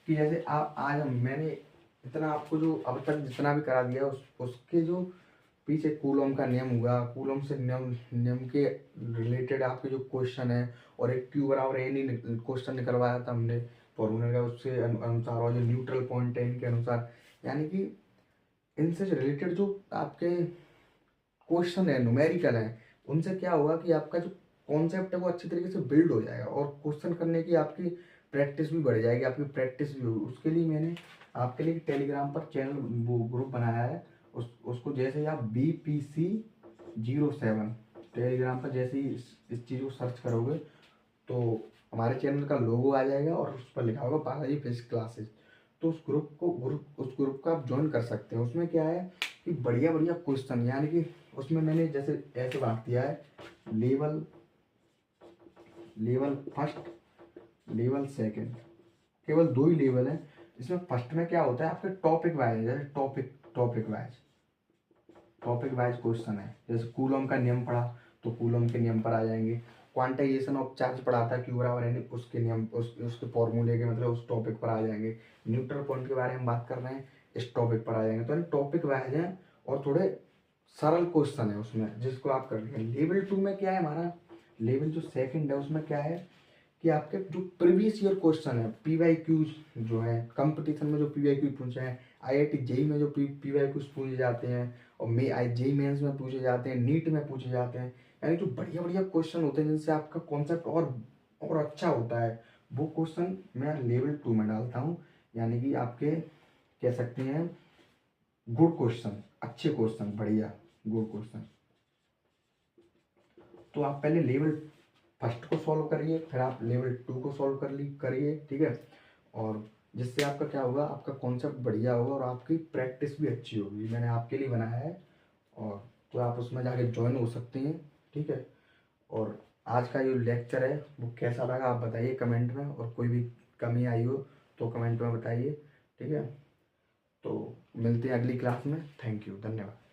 कि जैसे आप आज मैंने इतना आपको जो अब तक जितना भी करा दिया उसके जो पीछे कूलॉम का नियम हुआ, कूलॉम से नियम नियम के रिलेटेड आपके जो क्वेश्चन है, और एक Q बराबर एन क्वेश्चन निकलवाया था हमने फॉर्मूले का, उससे अनुसार, और जो न्यूट्रल पॉइंट है इनके अनुसार, यानी कि इनसे रिलेटेड जो आपके क्वेश्चन है, न्यूमेरिकल है, उनसे क्या होगा कि आपका जो कॉन्सेप्ट है वो अच्छी तरीके से बिल्ड हो जाएगा और क्वेश्चन करने की आपकी प्रैक्टिस भी बढ़ जाएगी, आपकी प्रैक्टिस भी होगी। उसके लिए मैंने आपके लिए टेलीग्राम पर चैनल वो ग्रुप बनाया है। उसको जैसे ही आप BPC07 टेलीग्राम पर जैसे ही इस चीज़ को सर्च करोगे तो हमारे चैनल का लोगो आ जाएगा और उस पर लिखा होगा बालाजी फिजिक्स क्लासेस। तो उस ग्रुप को आप ज्वाइन कर सकते हैं। उसमें क्या है कि बढ़िया बढ़िया क्वेश्चन, यानी कि उसमें मैंने जैसे ऐसे बांट दिया है, level level first, level second, केवल 2 ही लेवल है। इसमें फर्स्ट में क्या होता है आपके टॉपिक वाइज, जैसे टॉपिक वाइज क्वेश्चन है। जैसे कूलॉम का नियम पढ़ा तो कूलॉम के नियम पर आ जाएंगे। क्वांटाइजेशन ऑफ चार्ज पढ़ा था Q बराबर यानी उसके नियम, उसके फॉर्मूले के मतलब उस टॉपिक पर आ जाएंगे। न्यूट्रल पॉइंट के बारे में बात कर रहे हैं, इस टॉपिक पर आ जाएंगे। तो टॉपिक वाइज है और थोड़े सरल क्वेश्चन है उसमें, जिसको आप कर लेंगे। लेवल 2 में क्या है, हमारा लेवल जो सेकंड है उसमें क्या है कि आपके जो प्रीवियस ईयर क्वेश्चन है, PYQs जो है कंपटीशन में जो PYQ पूछे हैं, IIT JEE में जो PYQs पूछे जाते हैं, और JEE मेंस में पूछे जाते हैं, नीट में पूछे जाते हैं, यानी जो बढ़िया बढ़िया क्वेश्चन होते हैं जिनसे आपका कॉन्सेप्ट और अच्छा होता है, वो क्वेश्चन मैं लेवल 2 में डालता हूँ। यानी कि आपके कह सकते हैं गुड क्वेश्चन, अच्छे क्वेश्चन, बढ़िया गुड क्वेश्चन। तो आप पहले लेवल फर्स्ट को सॉल्व करिए, फिर आप लेवल 2 को सॉल्व करिए, ठीक है। और जिससे आपका क्या होगा, आपका कॉन्सेप्ट बढ़िया होगा और आपकी प्रैक्टिस भी अच्छी होगी। मैंने आपके लिए बनाया है, और तो आप उसमें जाके ज्वाइन हो सकते हैं, ठीक है। और आज का जो लेक्चर है वो कैसा लगा आप बताइए कमेंट में, और कोई भी कमी आई हो तो कमेंट में बताइए, ठीक है। तो मिलते हैं अगली क्लास में। थैंक यू, धन्यवाद।